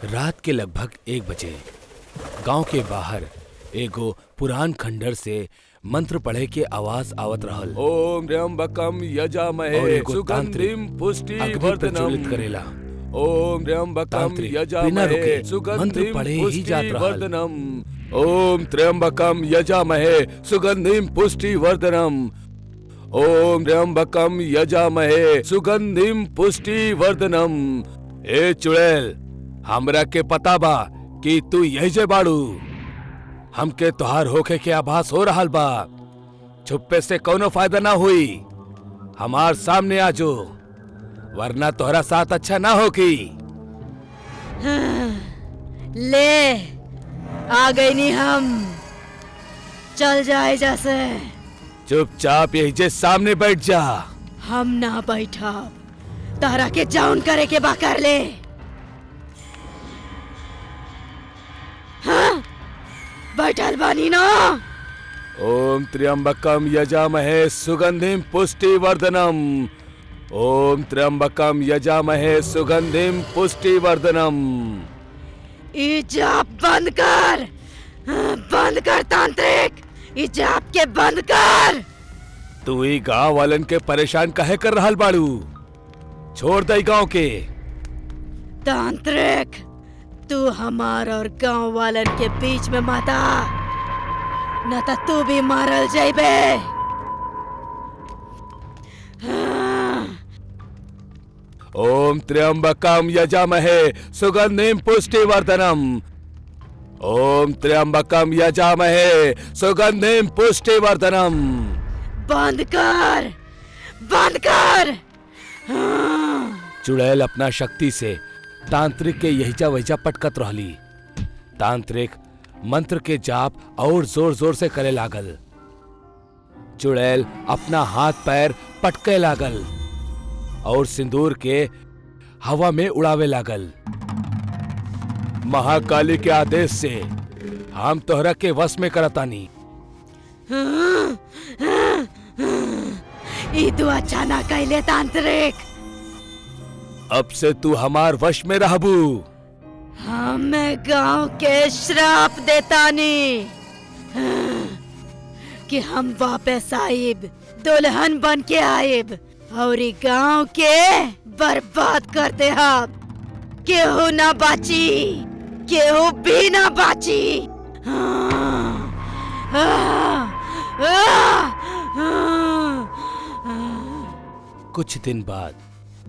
रात के लगभग 1 बजे गांव के बाहर एगो पुरान खंडर से मंत्र पढ़े के आवाज आवत रहल। ओम त्र्यंबकम यजामहे सुगंधिम पुष्टिवर्धनम करेला। ओम त्र्यंबकम यजामहे सुगंधिम पुष्टिवर्धनम। ओम त्र्यंबकम यजामहे सुगंधिम पुष्टिवर्धनम। ओम त्र्यंबकम यजामहे सुगंधिम पुष्टिवर्धनम। ए चुड़ैल, हमरा के पता बा कि तू यही जे बाड़ू। हमके तोहार होखे के आभास हो रहल बा। छुपे से कोनो फायदा ना हुई। हमार सामने आजो, वरना तोहरा साथ अच्छा ना होगी। ले आ गई नी हम। चल जाए जैसे। चुपचाप यही जे सामने बैठ जा। हम ना बैठब। तहरा के जाउन करे के बा कर ले। हाँ? बैठल बानी ना। ओम त्र्यंबकम यजामहे सुगंधिम पुष्टिवर्धनम। ओम त्र्यंबकम यजामहे सुगंधिम पुष्टिवर्धनम। ई जाप बंद कर। बंद कर तांत्रिक, ई जाप के बंद कर। तू ही गांव वालन के परेशान काहे कर रहल बाड़ू? छोड़ दई गांव के। तांत्रिक, तू हमार और गांव वालन के बीच में मत आ, न तो तू भी मारल जाइबे। ओम त्र्यंबकम यजामहे सुगंधिम पुष्टिवर्धनम। ओम त्र्यंबकम यजामहे सुगंधिम पुष्टिवर्धनम। बंद कर, बंद कर। चुड़ैल अपना शक्ति से तांत्रिक के यहीजा वहीजा पटकत रहली। तांत्रिक मंत्र के जाप और जोर जोर से करे लागल। चुड़ैल अपना हाथ पैर पटके लागल और सिंदूर के हवा में उड़ावे लागल। महाकाली के आदेश से हम तोहरा के वश में करतानी। ई तू अच्छा ना कहले तांत्रिक। अब से तू हमार वश में रहबू। हमें गांव के श्राप देतानी कि हम वापस आइब, दुल्हन बन के आइब और ई गांव के बर्बाद कर दे। हम केहू ना बाची, केहू भी ना बाची। कुछ दिन बाद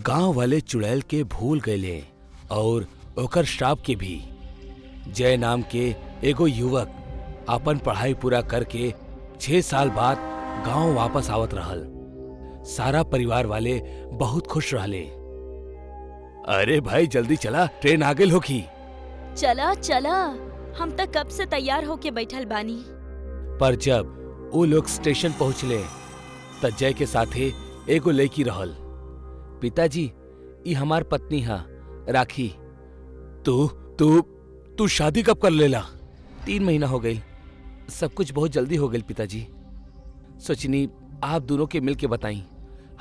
गांव वाले चुड़ैल के भूल गए और ओकर श्राप के भी। जय नाम के एगो युवक अपन पढ़ाई पूरा करके 6 साल बाद गांव वापस आवत रहल। सारा परिवार वाले बहुत खुश रहले। अरे भाई जल्दी चला, ट्रेन आ गई होगी। चला चला, हम तक कब से तैयार होके बैठल बानी। पर जब वो लोग स्टेशन पहुंचले त जय के साथे एगो लड़की रहल। पिताजी, ई हमार पत्नी हा राखी। तू तू तू शादी कब कर लेला? 3 महीना हो गई। सब कुछ बहुत जल्दी हो गई पिताजी। सोचनी आप दोनों के मिल के बताई।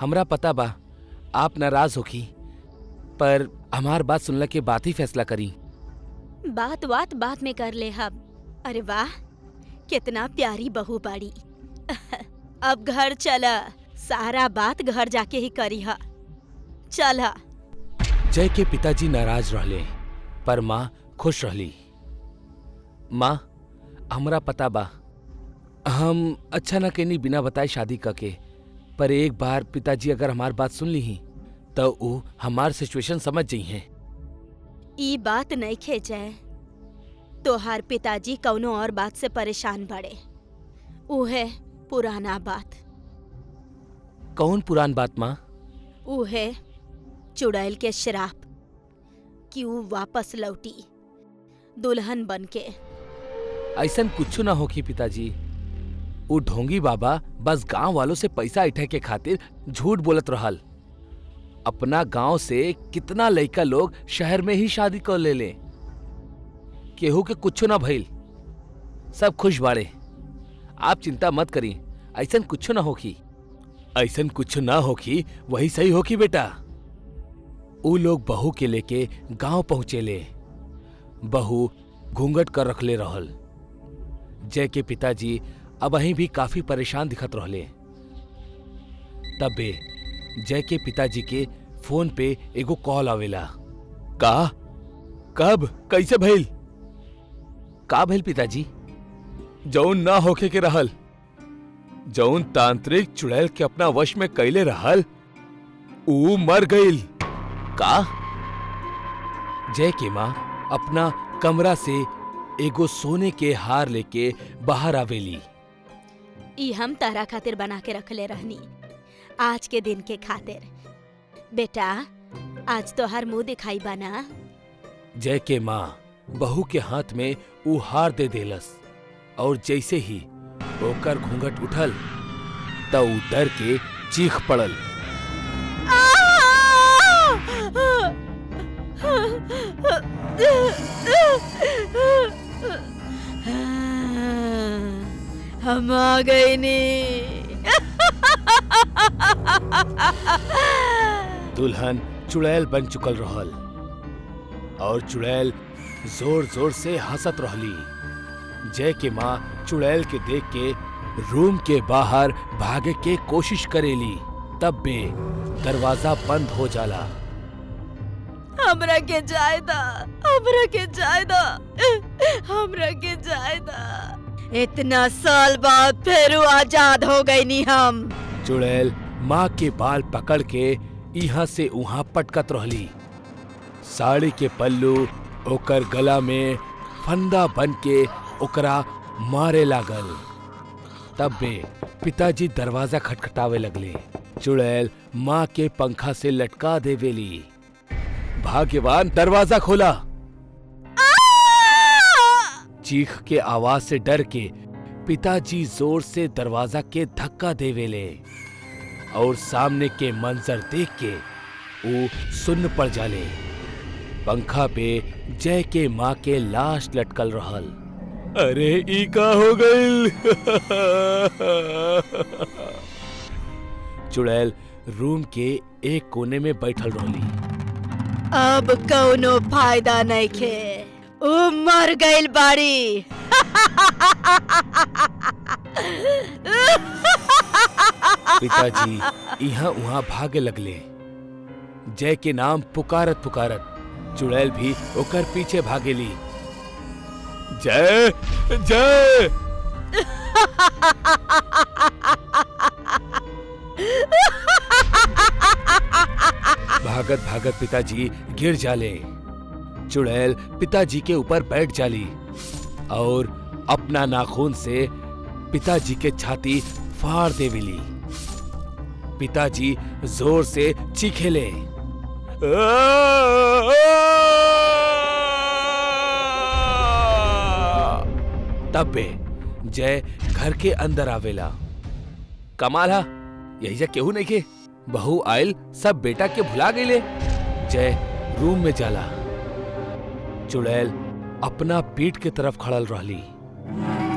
हमरा पता बा आप नाराज होखी, पर हमार बात सुनला के बात ही फैसला करी। बात बात में कर ले हम। अरे वाह, कितना प्यारी बहू बाड़ी। अब घर चला, सारा बात घर जाके ही करी हा। चला। जय के पिताजी नाराज रहले, पर माँ खुश रहली। माँ, हमरा पता बा हम अच्छा न कहनी बिना बताए शादी करके, पर एक बार पिताजी अगर हमार बात सुन ली ही तो वो हमार सिचुएशन समझ जाई हैं। ई बात नहीं खेचे। तोहार पिताजी कौनो और बात से परेशान बड़े। उहे पुराना बात। कौन पुरान बात माँ? उहे चुड़ैल के श्राप कि वो वापस लौटी दुल्हन बनके। ऐसन कुछ ना होखी पिताजी। वो ढोंगी बाबा बस गांव वालों से पैसा इठे के खातिर झूठ बोलत रहल। अपना गांव से कितना लड़का लोग शहर में ही शादी कर ले। केहू के कुछ ना भइल, सब खुश बाड़े। आप चिंता मत करी, ऐसन कुछ ना होखी। ऐसन कुछ ना होखी, वही सही होखी बेटा। ऊ लोग बहू के लेके गांव पहुंचे ले। बहू घूंघट कर रखले रहल। जय के पिताजी अब वहीं भी काफी परेशान दिखत रहले। तबे जय के पिताजी के फोन पे एगो कॉल आवेला। का? कब? कैसे भइल? का भइल पिताजी? जौन ना होके के रहल, जौन तांत्रिक चुड़ैल के अपना वश में कैले रहल, ऊ मर गईल। का? जय के माँ अपना कमरा से एगो सोने के हार लेके बाहर आवेली। ई हम तारा खातिर बना के रखले रहनी, आज के दिन के खातिर। बेटा, आज तो हर मुंह दिखाई बना। जय के माँ बहू के हाथ में ऊ हार दे देलस और जैसे ही ओकर घूंघट उठल त ऊ डर के चीख पड़ल। हम आ गए नी। दुल्हन चुड़ैल बन चुकल रहल और चुड़ैल जोर जोर से हंसत रहली। जय के माँ चुड़ैल के देख के रूम के बाहर भागे के कोशिश करेली। तब बे दरवाजा बंद हो जाला। हमरा के जायदा, हमरा के जायदा, हमरा के जायदा। इतना साल बाद फिर आजाद हो गई नी हम। चुड़ैल माँ के बाल पकड़ के यहाँ से वहाँ पटकत रहली। साड़ी के पल्लू ओकर गला में फंदा बन के ओकरा मारे लागल। तब बे पिताजी दरवाजा खटखटावे लगले। चुड़ैल माँ के पंखा से लटका देवेली। भाग्यवान दरवाजा खोला। चीख के आवाज से डर के पिताजी जोर से दरवाजा के धक्का देवेले और सामने के मंजर देख के वो सुन्न पड़ जाले। पंखा पे जय के माँ के लाश लटकल रहल। अरे ई का हो गइल? चुड़ैल रूम के एक कोने में बैठल रहली। अब कौनो फायदा नहीं खे, उ मर गइल बाड़ी। पिताजी यहाँ वहाँ भागे लगले। जय के नाम पुकारत पुकारत चुड़ैल भी ओकर पीछे भागेली। जय जय। भागत भागत पिताजी गिर जाले। चुड़ैल पिताजी के ऊपर बैठ जाली और अपना नाखून से पिताजी के छाती फाड़ देवेली। पिताजी जोर से चीखेले। तब पे जय घर के अंदर आवेला। कमाल हा, यही जा केहू नहीं के। बहू आयल सब बेटा के भुला गईले। जय रूम में जाला। चुड़ैल अपना पीठ के तरफ खड़ल रहली।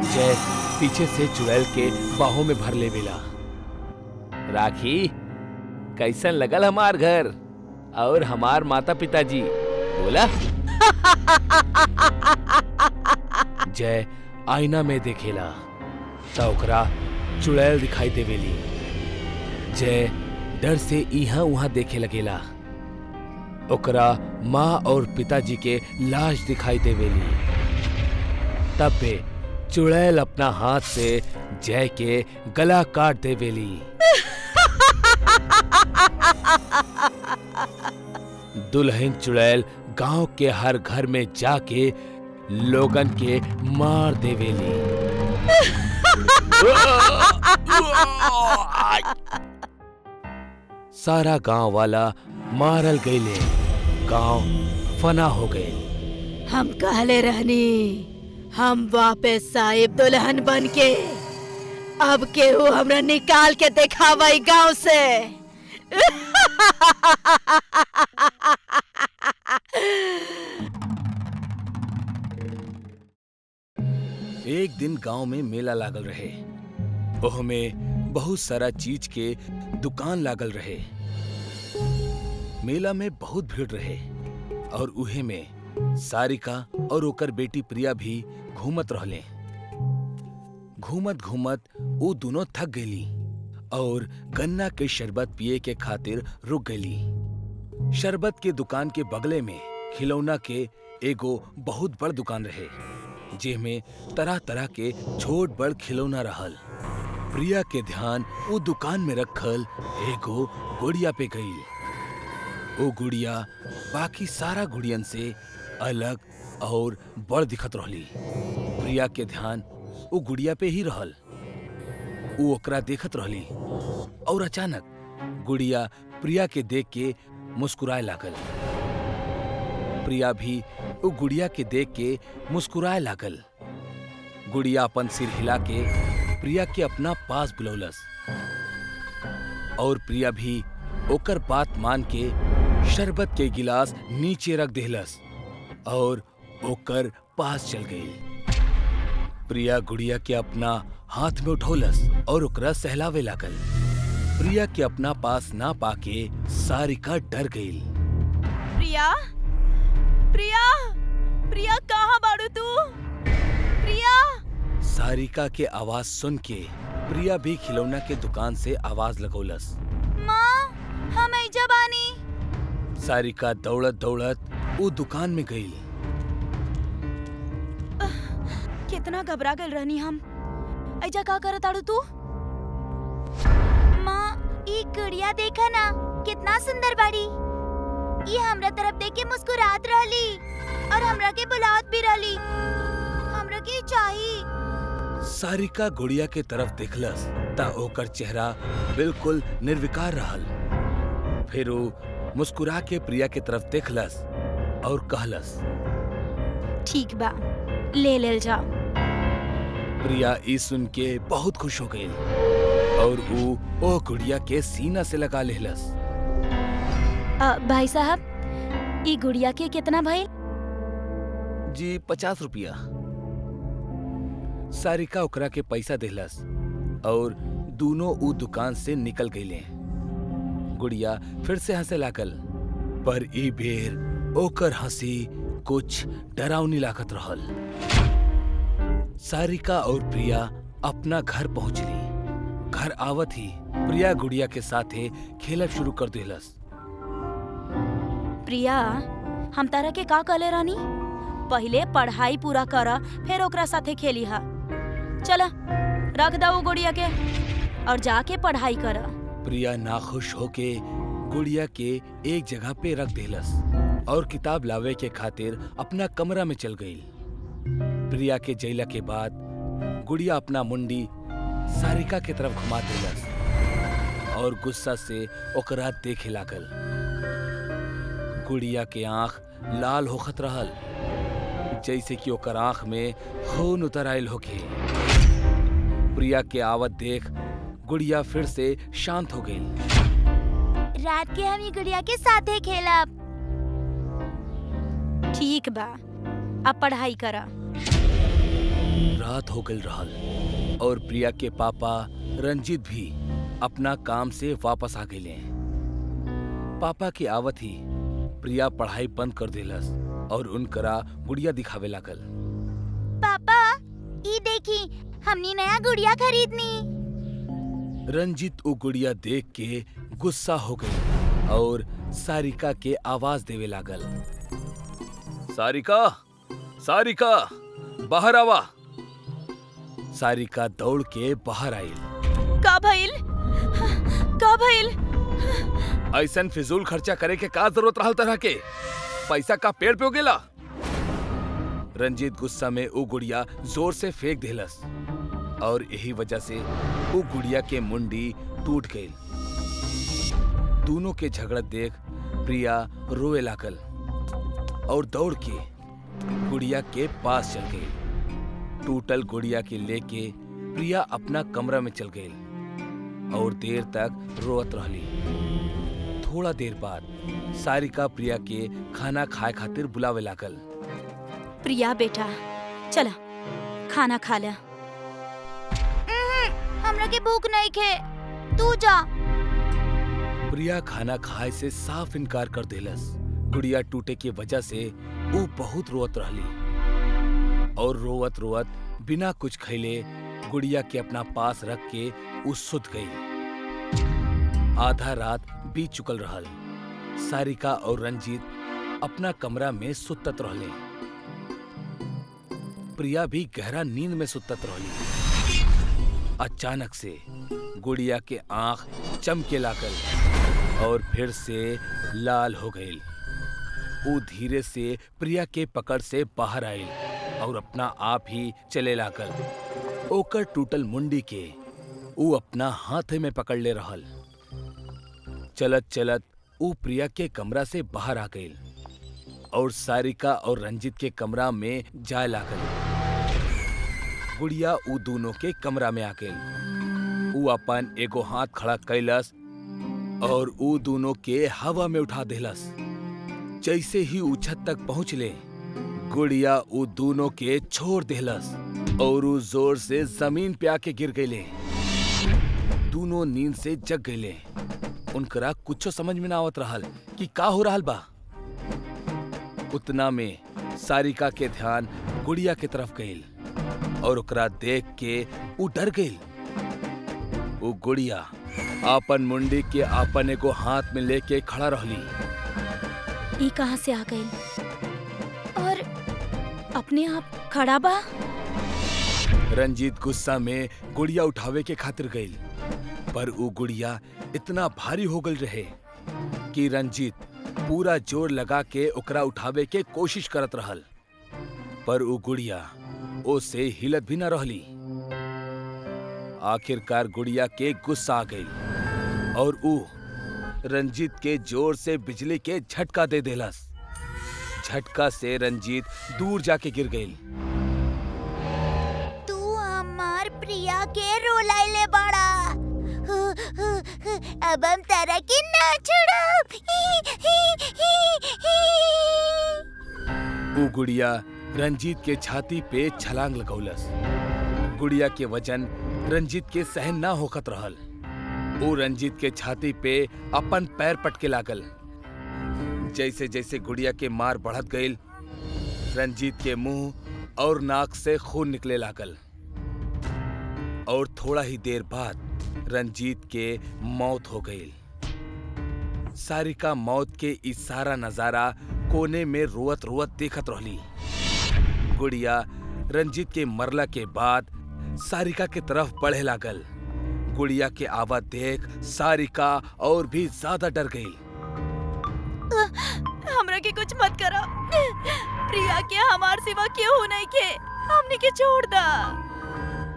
जय पीछे से चुड़ैल के बाहों में भर लेवेला। राखी, कैसन लगल हमार घर और हमार माता पिताजी? बोला। जय आईना में देखेला त ओकरा चुड़ैल दिखाई देवेली। जय डर से इहाँ उहाँ देखे लगेला। ओकरा माँ और पिताजी के लाश दिखाई देवेली। तब पे चुड़ैल अपना हाथ से जय के गला काट देवेली। दुल्हन चुड़ैल गांव के हर घर में जाके लोगन के मार देवेली। सारा गांव वाला मारल गईले। गांव फना हो गए। हम कहले रहनी हम वापस आए दुल्हन बन के। अब केहू हमरा निकाल के देखावा गांव से। एक दिन गांव में मेला लागल रहे। ओह में बहुत सारा चीज के दुकान लागल रहे। मेला में बहुत भीड़ रहे और उहे में सारिका और ओकर बेटी प्रिया भी घूमत रहले। घूमत घूमत वो दोनों थक गईली और गन्ना के शरबत पिए के खातिर रुक गईली। शरबत के दुकान के बगले में खिलौना के एगो बहुत बड़ दुकान रहे, जेमे तरह तरह के छोट बड़ खिलौना रहल। प्रिया के ध्यान वो दुकान में रखल एगो गुड़िया पे गईल। वो गुड़िया बाकी सारा गुड़ियन से अलग और बड़ दिखत रहली। प्रिया के ध्यान वो गुड़िया पे ही रहल। वो ओकरा देखत रहली और अचानक गुड़िया प्रिया के देख के मुस्कुराए लागल। प्रिया भी वो गुड़िया के देख के मुस्कुराए लागल। गुड़िया अपन सिर हिला के प्रिया के अपना पास बुलौलस और प्रिया भी ओकर बात मान के शरबत के गिलास नीचे रख देहलस और ओकर पास चल गई। प्रिया गुड़िया के अपना हाथ में उठौलस और ओकरा सहलावे लागल। प्रिया के अपना पास ना पाके सारिका डर गई। प्रिया, प्रिया, प्रिया कहाँ बाड़ू तू? प्रिया। सारिका के आवाज सुन के प्रिया भी खिलौना के दुकान से आवाज लगौलस। माँ, हम एजा बानी। सारिका दौड़त दौड़त वो दुकान में गई। कितना घबरा गल रहनी हम। एजा का करत आड़ू तू? माँ, ई गुड़िया देखा ना, कितना सुंदर बाड़ी। ये हमरा तरफ देख के मुस्कुरात रहली और हमरा के बुलावत भी रहली। हमरा के चाहिए। सारिका गुड़िया के तरफ देखलस ता ओकर चेहरा बिल्कुल निर्विकार रहल। फिर वो मुस्कुरा के प्रिया के तरफ देखलस और कहलस, ठीक बा, ले लेल जाओ। प्रिया ई सुन के बहुत खुश हो गई और ओ गुड़िया के सीना से लगा लेहलस। भाई साहब, ई गुड़िया के कितना भइल? जी 50 रुपया। सारिका ओकरा के पैसा देहलस और दोनों ऊ दुकान से निकल गईले। गुड़िया फिर से हंसे लागल, पर ई बेर ओकर हंसी कुछ डरावनी लागत रहल। सारिका और प्रिया अपना घर पहुंचली। घर आवत ही प्रिया गुड़िया के साथे खेलब शुरू कर देहलस। प्रिया, हम तारा के का कहले रानी? पहले पढ़ाई पूरा करा, फिर ओकरा साथे खेली हा। चला, रख दो गुड़िया के और जाके पढ़ाई करा। प्रिया नाखुश होके गुड़िया के एक जगह पे रख देहलस और किताब लावे के खातिर अपना कमरा में चल गई। प्रिया के जइला के बाद गुड़िया अपना मुंडी सारिका के तरफ घुमा देलस और गुस्सा से ओकरा देखे लागल। गुड़िया के आंख लाल होखत रहल, जैसे कि ओकर आंख में खून उतर आयल होके। प्रिया के आवत देख गुड़िया फिर से शांत हो गई। रात के हम गुड़िया के साथे खेलब। ठीक बा, अब पढ़ाई करा। रात हो गई रहल और प्रिया के पापा रंजीत भी अपना काम से वापस आ गए। पापा की आवत ही प्रिया पढ़ाई बंद कर देलस और उनकरा गुड़िया दिखावे लागल। पापा, ई देखी, हमनी नया गुड़िया खरीदनी। रंजीत वो गुड़िया देख के गुस्सा हो गई और सारिका के आवाज देवे लागल। सारिका, सारिका, बाहर आवा। सारिका दौड़ के बाहर आई। का भइल? का भइल? ऐसन फिजूल खर्चा करे के का जरूरत रहल तरह के? पैसा का पेड़ पे उगेला? रंजीत गुस्सा में वो गुड़िया जोर से फेंक देलस और यही वजह से वो गुड़िया के मुंडी टूट गई। दोनों के झगड़ा देख प्रिया रोए लागल और दौड़ के गुड़िया के पास चल गई। टूटल गुड़िया के लेके प्रिया अपना कमरा में चल गई और देर तक रोत रहली। थोड़ा देर बाद सारिका प्रिया के खाना खाए खातिर बुलावे लागल। प्रिया बेटा, चला खाना खा ले। हमरा के भूख नहीं खे, तू जा। प्रिया खाना खाए से साफ इनकार कर देलस। गुड़िया टूटे की वजह से वो बहुत रोत रहली और रोवत रोवत बिना कुछ खैले गुड़िया के अपना पास रख के वो सुत गई। आधा रात बीत चुकल रहल। सारिका और रंजीत अपना कमरा में सुतत रहले। प्रिया भी गहरा नींद में सुतत रहली। अचानक से गुड़िया के आंख चमके लागल और फिर से लाल हो गई। वो धीरे से प्रिया के पकड़ से बाहर आयल और अपना आप ही चले लागल। ओकर टूटल मुंडी के वो अपना हाथ में पकड़ ले रहल। चलत चलत वो प्रिया के कमरा से बाहर आ गई और सारिका और रंजीत के कमरा में जाए लागल। गुड़िया उ दोनों के कमरा में आ गई। उ अपन एगो हाथ खड़ा कैलस और उ दोनों के हवा में उठा देलस। जैसे ही उ छत तक पहुंचले, गुड़िया उ दोनों के छोड़ देलस और उ जोर से जमीन पे आके गिर गईले। दोनों नींद से जग गईले। उनकरा कुछ समझ में ना आवत रहल कि का हो रहल बा। उतना में सारिका के ध्यान गुड़िया के तरफ गईल और ओकरा देख के उ डर गईल। वो गुड़िया आपन मुंडी के आपन एगो हाथ में लेके खड़ा रहली। ई कहां से आ गई और अपने आप खड़ा बा? रंजीत गुस्सा में गुड़िया उठावे के खातिर गईल, पर वो गुड़िया इतना भारी हो गई रहे कि रंजीत पूरा जोर लगा के ओकरा उठावे के कोशिश करत रहल, पर वो गुड़िया ओसे हिलत भी न रहली। आखिरकार गुड़िया के गुस्सा आ गई और वो रंजीत के जोर से बिजली के झटका दे देलस, झटका से रंजीत दूर जाके गिर गई। तू हमार प्रिया के रोलाइले बड़ा। अब हम तारा के ना छोड़ब। ऊ गुड़िया रंजीत के छाती पे छलांग लगौलस। गुड़िया के वजन रंजीत के सहन ना होखत रहल। वो रंजीत के छाती पे अपन पैर पटके लागल। जैसे जैसे गुड़िया के मार बढ़त गईल, रंजीत के मुंह और नाक से खून निकले लागल और थोड़ा ही देर बाद रंजीत के मौत हो गई। सारिका मौत के इस सारा नजारा कोने में रोवत रोवत देखत रहली। गुड़िया रंजीत के मरला के बाद सारिका के तरफ बढ़े लागल। गुड़िया के आवाज देख सारिका और भी ज्यादा डर गई। हमरा के कुछ मत करो। प्रिया के हमार सिवा केहू नहीं के, हमने के छोड़ दा।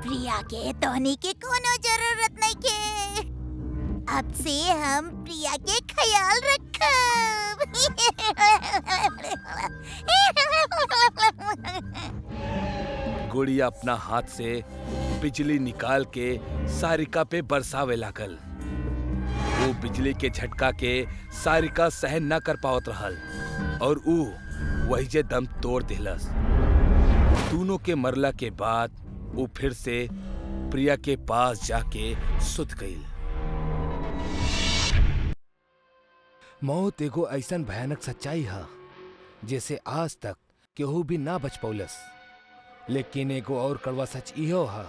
प्रिया के तोहनी के कोनो जरूरत नहीं के। अब से हम प्रिया के ख्याल रखब। गुड़िया अपना हाथ से बिजली निकाल के सारिका पे बरसावे लागल। वो बिजली के झटका के सारिका सहन न कर पावत रहल और ऊ वही जे दम तोड़ दिलस। दोनों के मरला के बाद वो फिर से प्रिया के पास जाके सुत गई। मौत एगो ऐसन भयानक सच्चाई है जैसे आज तक केहू भी ना बच पौलस। लेकिन एगो और कड़वा सच इहो है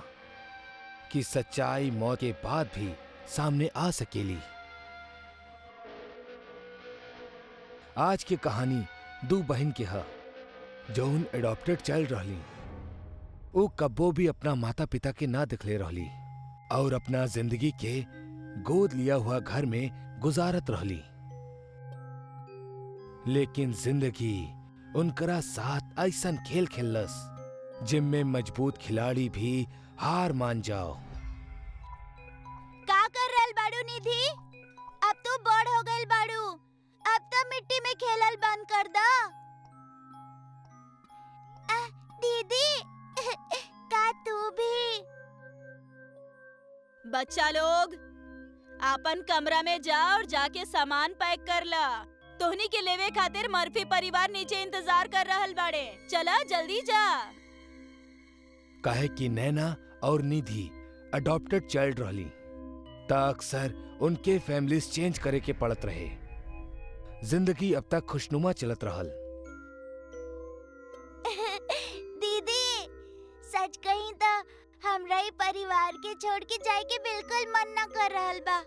कि सच्चाई मौत के बाद भी सामने आ सकेली। आज की कहानी दो बहन के है जौन एडॉप्टेड चाइल्ड रहली। वो कब्बो भी अपना माता पिता के ना दिखले रहली और अपना जिंदगी के गोद लिया हुआ घर में गुजारत रहली। लेकिन जिंदगी उनकरा साथ ऐसन खेल खेलस जिनमें मजबूत खिलाड़ी भी हार मान जाओ। का कर रहल बाड़ू निधि? अब तू बड़ हो गइल बाड़ू। अब तो मिट्टी में खेलल बंद कर दा। दीदी का तू भी? बच्चा लोग अपन कमरा में जा और जाके सामान पैक कर ला। तोहनी के लेवे खातिर मर्फी परिवार नीचे इंतजार कर रहल बाड़े। चला जल्दी जा। काहे कि नैना और निधि अडॉप्टेड चाइल्ड रहली ता अक्सर उनके फैमिलीज चेंज करे के पड़त रहे। जिंदगी अब तक खुशनुमा चलत रहल। दीदी सच कहीं तो हमरा ही परिवार के छोड़ के जाए के बिल्कुल मन न कर रहल बा।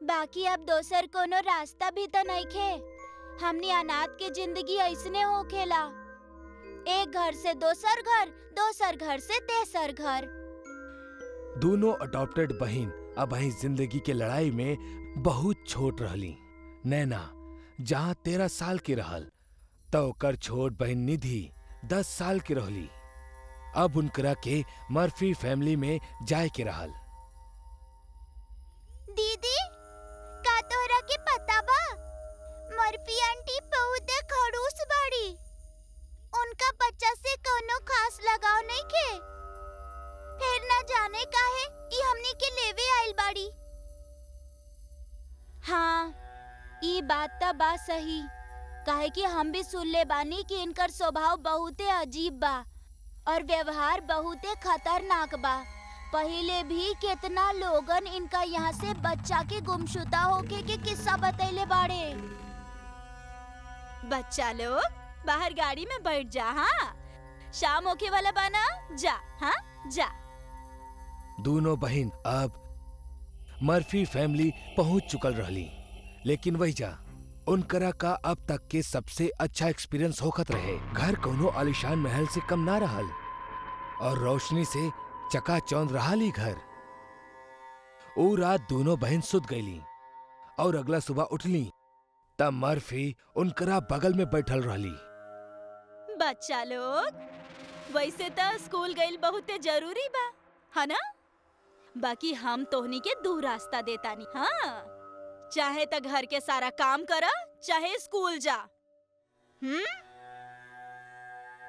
बाकी अब दोसर कोनो रास्ता भी तो नहीं खे। हमनी अनाथ के जिंदगी ऐसने होखेला, एक घर से दोसर घर, दोसर घर से तेसर घर। दोनों अडॉप्टेड बहन अब वही जिंदगी के लड़ाई में बहुत छोट रहली। नैना जहाँ 13 साल की रहल तो ओकर छोट बहन निधि 10 साल की रहली। अब उनकरा के मर्फी फैमिली में जाए के रहल। दीदी का तोहरा के पता बा मर्फी आंटी बहुत खड़ूस बाड़ी। उनका बच्चा से कोनो खास लगाव नहीं खे। फिर ना जाने काहे ई हमनी के लेवे आइल बाड़ी। हाँ ई बात तो बा सही। काहे कि हम भी सुन ले बानी कि इनकर स्वभाव बहुते अजीब बा और व्यवहार बहुते खतरनाक बा। पहले भी कितना लोगन इनका यहाँ से बच्चा के गुमशुदा होके के किस्सा बतैले बाड़े। बच्चा लोग बाहर गाड़ी में बैठ जा। हाँ शाम होके वाला बना जा। हाँ जा। दोनों बहन अब मर्फी फैमिली पहुंच चुकल रहली। लेकिन वही जा उनकरा का अब तक के सबसे अच्छा एक्सपीरियंस होखत रहे। घर कोनो आलीशान महल से कम ना रहल और रोशनी से चकाचौंध रहाली घर। ओ रात दोनों बहन सुत गईली और अगला सुबह उठली तब मर्फी उनकरा बगल में बैठल रहली। बच्चा लोग वैसे तो स्कूल गइल बहुते जरूरी बा, है ना? बाकी हम तोहनी के दो रास्ता देतानी। हाँ चाहे तो घर के सारा काम करा, चाहे स्कूल जा।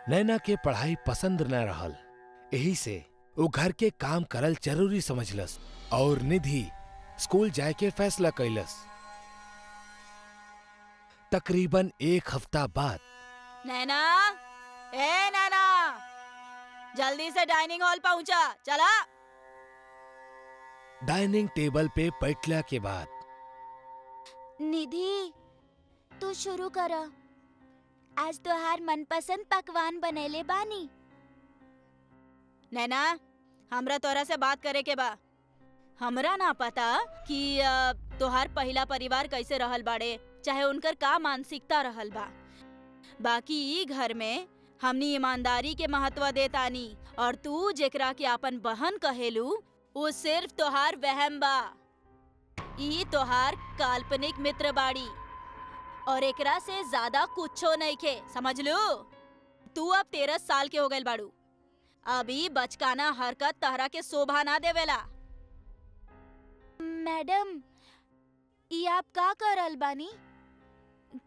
नैना के पढ़ाई पसंद न रहल, यही से वो घर के काम करल जरूरी समझलस और निधि स्कूल जाए के फैसला कैलस। तकरीबन 1 हफ्ता बाद नैना, ए नैना, जल्दी से डाइनिंग हॉल पहुंचा, चला। डाइनिंग टेबल पे बैठला के बाद निधि, तू शुरू कर। आज तोहार मनपसंद पकवान बनेले बानी। नैना, हमरा तोरा से बात करे के बा। हमरा ना पता कि तोहार पहला परिवार कैसे रहल बाड़े, चाहे उनकर का मानसिकता रहल बा। बाकी ई घर में हमनी ईमानदारी के महत्व देतानी, और तू जेकरा के अपन बहन कहेलू वो सिर्फ तोहार वहम बा। ई तोहार काल्पनिक मित्र बाड़ी और एकरा से ज्यादा कुछो नहीं खे, समझ लो। तू अब 13 साल के हो गइल बाड़ू। अभी बचकाना हरकत तहरा के शोभा ना देवेला। मैडम, ये आप का करल बानी?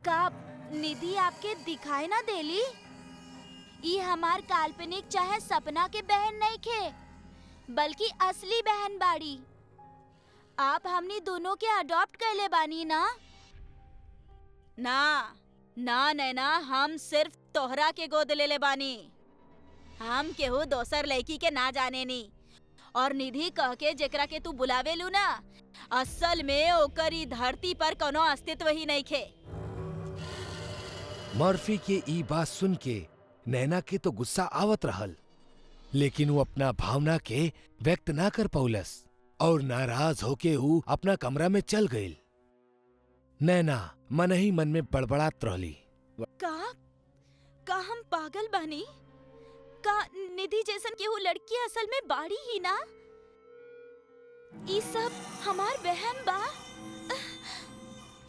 का निधि आपके दिखाई ना देली? ये हमार काल्पनिक चाहे सपना के बहन नहीं खे, बल्कि असली बहन बाड़ी। आप हमनी दोनों के अडॉप्ट कैले बानी ना? ना ना नैना, हम सिर्फ तोहरा के गोद ले ले बानी। हम केहू दोसर लड़की के ना जाने नी। और निधि कह के जेकरा के तू बुलावेलू ना, असल में ओकर ई धरती पर कोनो अस्तित्व ही नहीं खे। मर्फी के ई बात सुन के नैना के तो गुस्सा आवत रहल, लेकिन वो अपना भावना के व्यक्त ना कर पौलस और नाराज होके वो अपना कमरा में चल गई। नैना मन ही मन में बड़बड़ात रहली। का हम पागल बानी? का निधि जैसन केहू लड़की असल में बाड़ी ही ना? ई सब हमार बहन बा।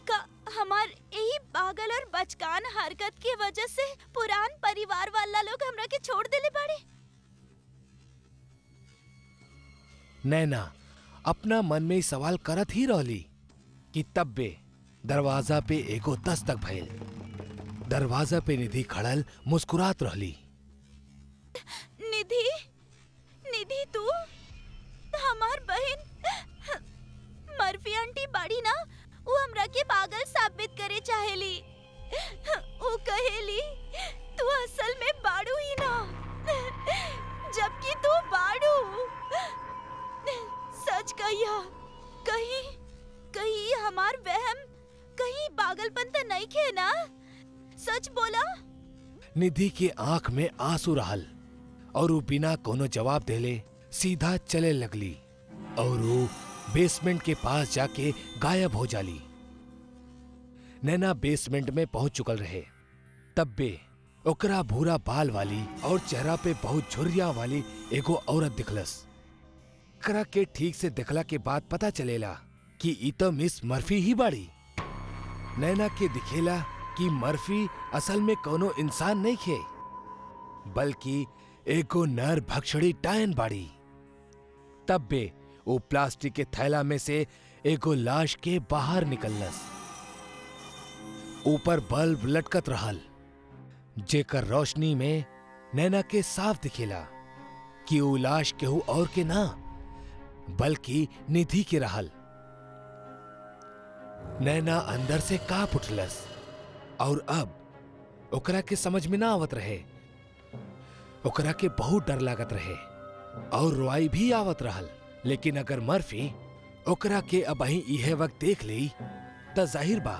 का हमार यही पागल और बचकान हरकत की वजह से पुरान परिवार वाला लोग हमरा के छोड़ देले बाड़े। नैना अपना मन में सवाल करत ही रहली कि तब्बे दरवाजा पे एगो दस्तक भइल। दरवाजा पे निधि खड़ल मुस्कुरात रहली। निधि, निधि तू हमार बहन मर्फी आंटी बाड़ी ना? वो हमरा के पागल साबित करे चाहेली। वो कहेली तू असल में बाड़ू ही ना, जबकि तू बाड़ू। सच कहिया, कहीं हमार वहम, कहीं पागलपन तो नहीं खे ना? सच बोला। निधि के आंख में आंसू रहल और वो बिना कोनो जवाब देले सीधा चले लगली और वो बेसमेंट के पास जाके गायब हो जाली। नैना बेसमेंट में पहुंच चुकल रहे। तब्बे ओकरा भूरा बाल वाली और चेहरा पे बहुत झुर्रिया वाली एगो औरत दिखलस। ओकरा के ठीक से देखला के बाद पता चलेला कि ई तो मिस मर्फी ही बाड़ी। नैना के दिखेला कि मर्फी असल में कोनो इंसान नहीं खे, बल्कि एगो नर भक्षणी डायन बाड़ी। तब्बे वो प्लास्टिक के थैला में से एगो लाश के बाहर निकलनस। ऊपर बल्ब लटकत रहल, जेकर रोशनी में नैना के साफ दिखेला कि वो लाश केहू और के ना, बल्कि निधि के रहल। नैना अंदर से कांप उठलस और अब ओकरा के समझ में ना आवत रहे। ओकरा के बहुत डर लागत रहे और रोआई भी आवत रहल। लेकिन अगर मर्फी ओकरा के अबही इहे वक्त देख ली त जाहिर बा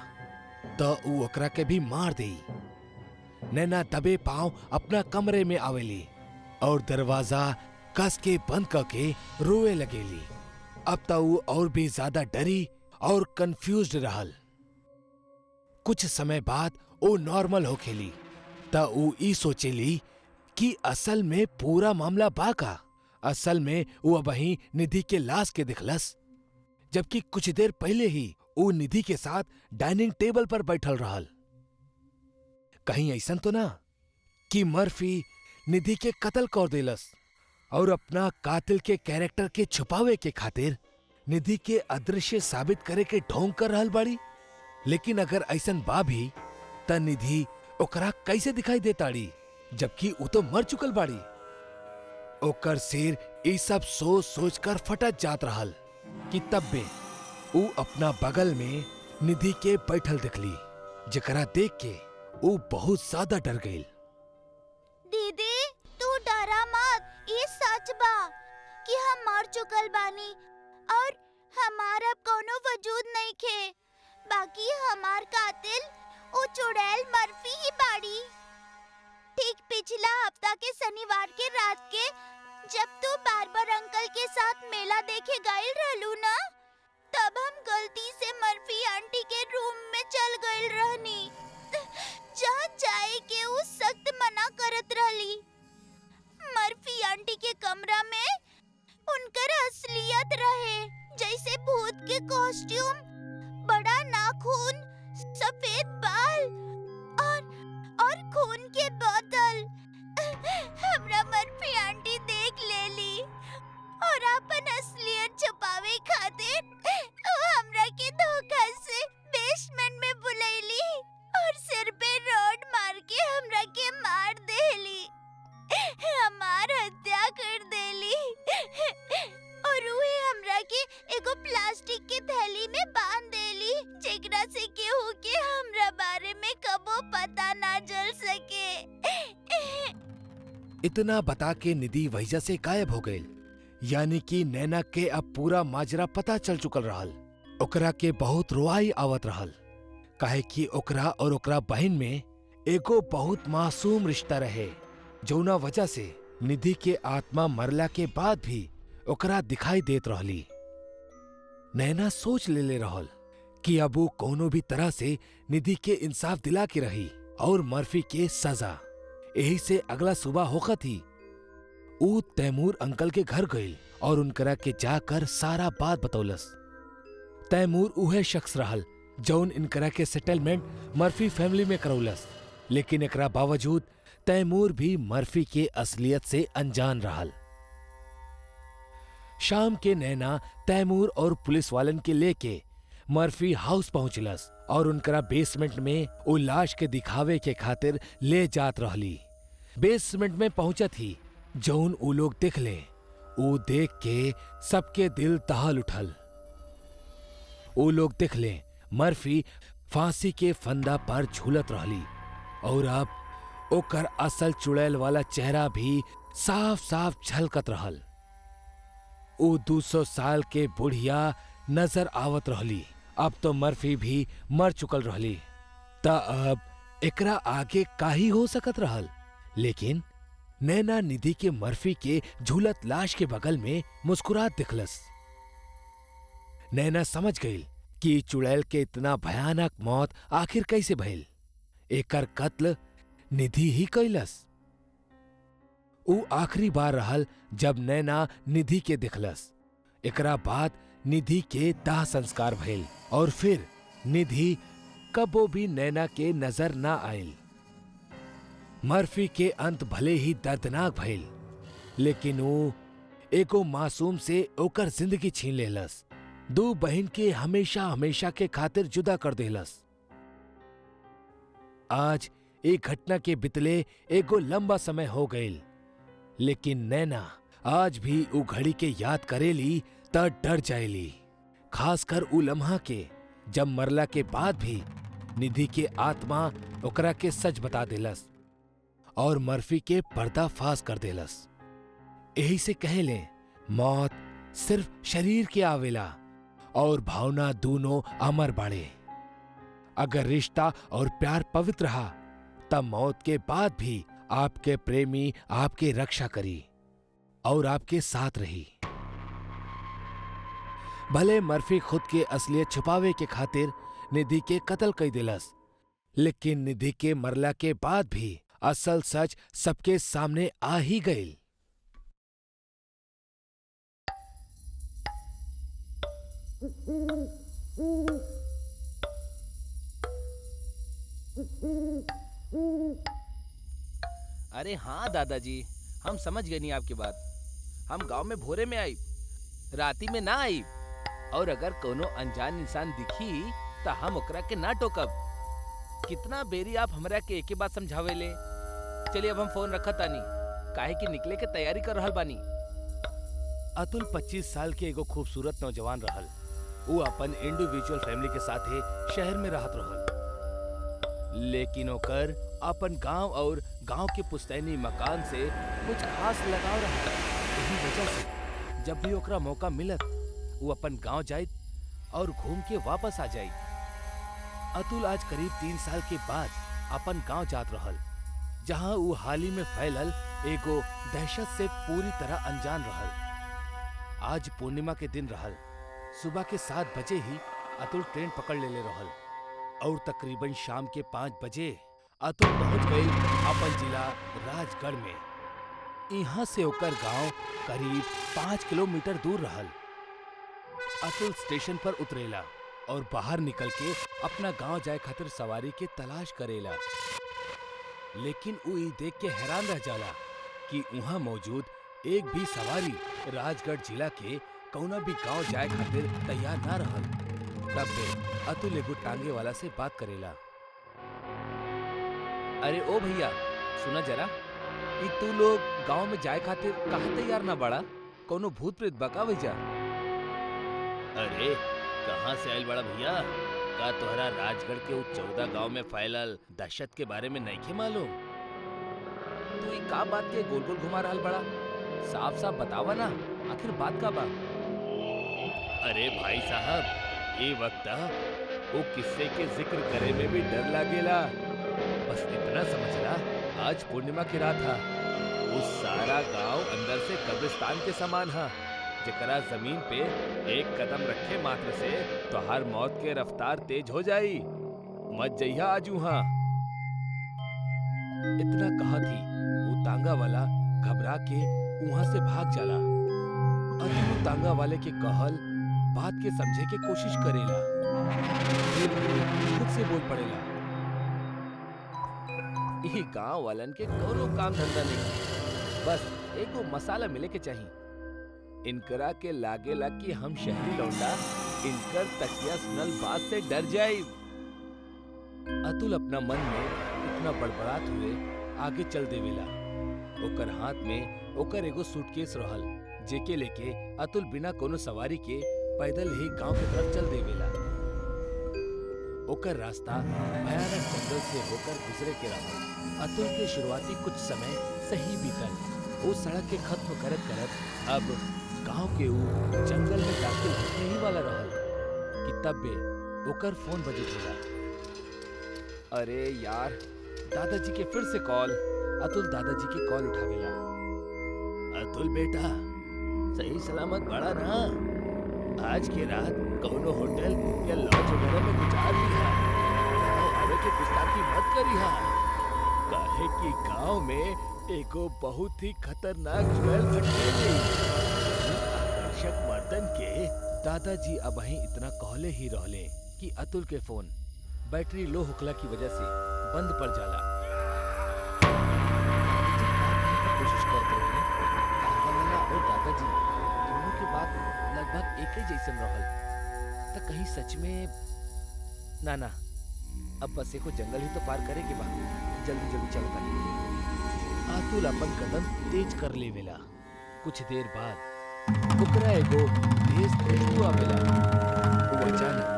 त ऊ ओकरा के भी मार देई। नैना दबे पांव अपना कमरे में आवेली और दरवाजा कस के बंद करके रोए लगेली। अब त ऊ और भी ज्यादा डरी और कंफ्यूज्ड रहल। कुछ समय बाद वो नॉर्मल होखेली त ऊ ई सोचेली कि असल में पूरा मामला बा का। असल में वो अबही निधि के लाश के दिखलस, जबकि कुछ देर पहले ही वो निधि के साथ डाइनिंग टेबल पर बैठल रहल। कहीं ऐसन तो ना कि मर्फी निधि के कत्ल कर देलस और अपना कातिल के कैरेक्टर के छुपावे के खातिर निधि के अदृश्य साबित करे के ढोंग कर रहल बाड़ी। लेकिन अगर ऐसन बा भी त निधि ओकरा कैसे दिखाई देताड़ी जबकि ऊ तो मर चुकल बाड़ी। ओकर सिर ई सब सोच सोच कर फटत जात रहल कि तब में ऊ अपना बगल में निधि के बैठल दिखली, जेकरा देख के ऊ बहुत ज्यादा डर गई। दीदी तू डरा मत, ये सच बा कि हम मर चुकल बानी और हमारा कोनो वजूद नहीं खे। बाकी हमार कातिल वो चुड़ैल मर्फी ही बाड़ी। ठीक पिछला हफ्ता के शनिवार के रात के जब तू बार्बर अंकल के साथ मेला देखे गए रहलू ना, तब हम गलती से मर्फी आंटी के रूम में चल गए रहनी, जहाँ जाए के वो सख्त मना करत रहली। मर्फी आंटी के कमरा में उनकर असलियत रहे, जैसे भूत के कॉस्ट्यूम, बड़ा नाखून, सफेद बाल और खून के बोतल। हमरा मर्फी आंटी देख लेली और अपन असलियत छुपावे खातिर हमरा के धोखा से बेसमेंट में बुलैली और सिर पे रोड मार के हमरा के मार देली, हमार हत्या कर देली और उहे हमरा के एगो प्लास्टिक के थैली में बांध देली, जेकरा से केहू के हमरा बारे में कबो पता ना चल सके। इतना बता के निधि वहीजा से गायब हो गई। यानी कि नैना के अब पूरा माजरा पता चल चुकल रहल। ओकरा के बहुत रोआई आवत रहल, काहे कि ओकरा और ओकरा बहन में एगो बहुत मासूम रिश्ता रहे, जौना वजह से निधि के आत्मा मरला के बाद भी ओकरा दिखाई देत रहली। नैना सोच ले रहल कि अब वो कोनो भी तरह से निधि के इंसाफ दिला के रही और मर्फी के सजा। यही से अगला सुबह होखत ही ऊ तैमूर अंकल के घर गई और उनकरा के जाकर सारा बात बतौलस। तैमूर उहे शख्स रहल जौन इनकरा के सेटलमेंट मर्फी फैमिली में करौलस, लेकिन एकरा बावजूद तैमूर भी मर्फी के असलियत से अनजान रहल। शाम के नैना तैमूर और पुलिस वालन के लेके मर्फी हाउस पहुंचलस और उनकरा बेसमेंट में वो लाश के दिखावे के खातिर ले जात रहली। बेसमेंट में पहुंचत ही जौन ऊ लोग देखले, ऊ देख के सबके दिल दहल उठल। ऊ लोग देखले मर्फी फांसी के फंदा पर झूलत रहली और अब ओकर असल चुड़ैल वाला चेहरा भी साफ साफ झलकत रहल। ऊ 200 साल के बुढ़िया नजर आवत रहली। अब तो मर्फी भी मर चुकल रहली, त अब एकरा आगे काही हो सकत रहल। लेकिन नैना निधि के मर्फी के झूलत लाश के बगल में मुस्कुरात दिखलस। नैना समझ गई कि चुड़ैल के इतना भयानक मौत आखिर कैसे भइल। एकर कत्ल निधि ही कैलस। ऊ आखिरी बार रहल जब नैना निधि के दिखलस। एकरा बाद निधि के दाह संस्कार भइल और फिर निधि कबो भी नैना के नजर ना आयल। मर्फी के अंत भले ही दर्दनाक भइल, लेकिन वो एगो मासूम से ओकर जिंदगी छीन लेलस। 2 बहन के हमेशा हमेशा के खातिर जुदा कर देलस। आज एक घटना के बितले एगो लंबा समय हो गईल, लेकिन नैना आज भी ऊ घड़ी के याद करेली त डर जाएली। खासकर ऊ लम्हा के जब मरला के बाद भी निधि के आत्मा ओकरा के सच बता देलस और मर्फी के पर्दाफाश कर देलस। यही से कहेले मौत सिर्फ शरीर के आवेला और भावना दोनों अमर बाड़े। अगर रिश्ता और प्यार पवित्र रहा तब मौत के बाद भी आपके प्रेमी आपके रक्षा करी और आपके साथ रही। भले मर्फी खुद के असलियत छुपावे के खातिर निधि के कत्ल कई दिलस, लेकिन निधि के मरला के बाद भी असल सच सबके सामने आ ही गई। अरे हाँ दादाजी, हम समझ गए नहीं आपकी बात। हम गांव में भोरे में आई, राती में ना आई, और अगर कोनो अनजान इंसान दिखी तो हम ओकरा के ना टोकब। कितना बेरी आप हमरा के एक ही बात समझावे ले। चलिए अब हम फोन रखा तानी, काहे कि निकले के तैयारी कर रहल बानी। अतुल 25 साल के एगो खूबसूरत नौजवान रहल। वो अपन इंडिविजुअल फैमिली के साथे शहर में रहत रहल, लेकिन ओकर अपन गांव और गांव के पुश्तैनी मकान से कुछ खास लगाव रहता। यही वजह से जब भी ओकरा मौका मिलत वो अपन गांव जाइत और घूम के वापस आ जाई। अतुल आज करीब 3 साल के बाद अपन गांव जात रहल, जहां वो हाल ही में फैलल एगो दहशत से पूरी तरह अनजान रहल। आज पूर्णिमा के दिन रहल। सुबह के 7 बजे ही अतुल ट्रेन पकड़ ले रहल और तकरीबन शाम के 5 बजे अतुल पहुंच गई अपन जिला राजगढ़ में। यहाँ से ओकर गांव करीब 5 किलोमीटर दूर रहल। अतुल स्टेशन पर उतरेला और बाहर निकल के अपना गांव जाए खातिर सवारी के तलाश करेला, लेकिन वो ये देख के हैरान रह जाला कि वहाँ मौजूद एक भी सवारी राजगढ़ जिला के कौना भी गांव जाए खातिर तैयार ना रहल। तब पे अतुल एगो टांगे वाला से बात करेला। अरे ओ भैया सुना जरा, ई तू लोग गांव में जाए खातिर काहे तैयार ना बड़ा? कोनो भूत प्रेत बका भैया? अरे कहाँ से आयल बड़ा भैया? का तोहरा राजगढ़ के वो 14 गांव में फैलल दहशत के बारे में नहीं मालूम? तू ई का बात के गोल गोल घुमा रहल बड़ा? साफ साफ बतावा ना, आखिर बात का बा? अरे भाई साहब, ये वक्त वो किस्से के जिक्र करे में भी डर लागेला। बस इतना समझला, आज पूर्णिमा की रात था। वो सारा गांव अंदर से कब्रिस्तान के समान है, जकरा जमीन पे एक कदम रखे मात्र से तोहार मौत के रफ्तार तेज हो जाई। मत जइहा आज वहाँ। इतना कहा थी वो तांगा वाला घबरा के वहाँ से भाग चला। अतुल वो तांगा वाले के कहल बात के समझे के कोशिश करेला, फिर खुद से बोल पड़ेला, ये गांव वालन के कोनो काम धंधा नहीं, बस एगो मसाला मिले के चाहिए। इनकरा के लागे ला कि हम शहरी लौंडा इनकर तकिया सुनल बात से डर जाए। अतुल अपना मन में इतना बड़बड़ात हुए आगे चल देवेला। ओकर हाथ में ओकर एगो सूटकेस रहल, जेके लेके अतुल बिना कोनो सवारी के पैदल ही गांव की तरफ चल देवेला। ओकर रास्ता भयानक जंगल से होकर गुजरे के रहल। अतुल के शुरुआती कुछ समय सही बीतल। वो सड़क के खत्म करत करत अब गांव के ऊ जंगल में दाखिल होने ही वाला रहल कि तब बे ओकर फोन बजे खुला। अरे यार, दादाजी के फिर से कॉल। अतुल दादाजी के कॉल उठावेला। अतुल बेटा, सही सलामत बड़ा ना? आज के रात कौनो होटल या लॉज वगैरह में गुजार लिहा। आवे के गुस्ताखी मत करिहा, काहे कि गांव में एको बहुत ही खतरनाक स्मेल फटकेली। आकर्षक मर्दन के दादाजी अब ही इतना कहले ही रहले कि अतुल के फोन बैटरी लो होखला की वजह से बंद पड़ जाला। कोशिश करते रहे। और दादाजी दोनों के बात लगभग एक ही जैसन रहल। तो कहीं सच में ना अब बस एको जंगल ही तो पार करे के बाद जल्दी जल्दी चलता। अतुल अपन कदम तेज कर लेवेला। कुछ देर बाद ओकरा एगो तेज खुशबू आवेला। वो अचानक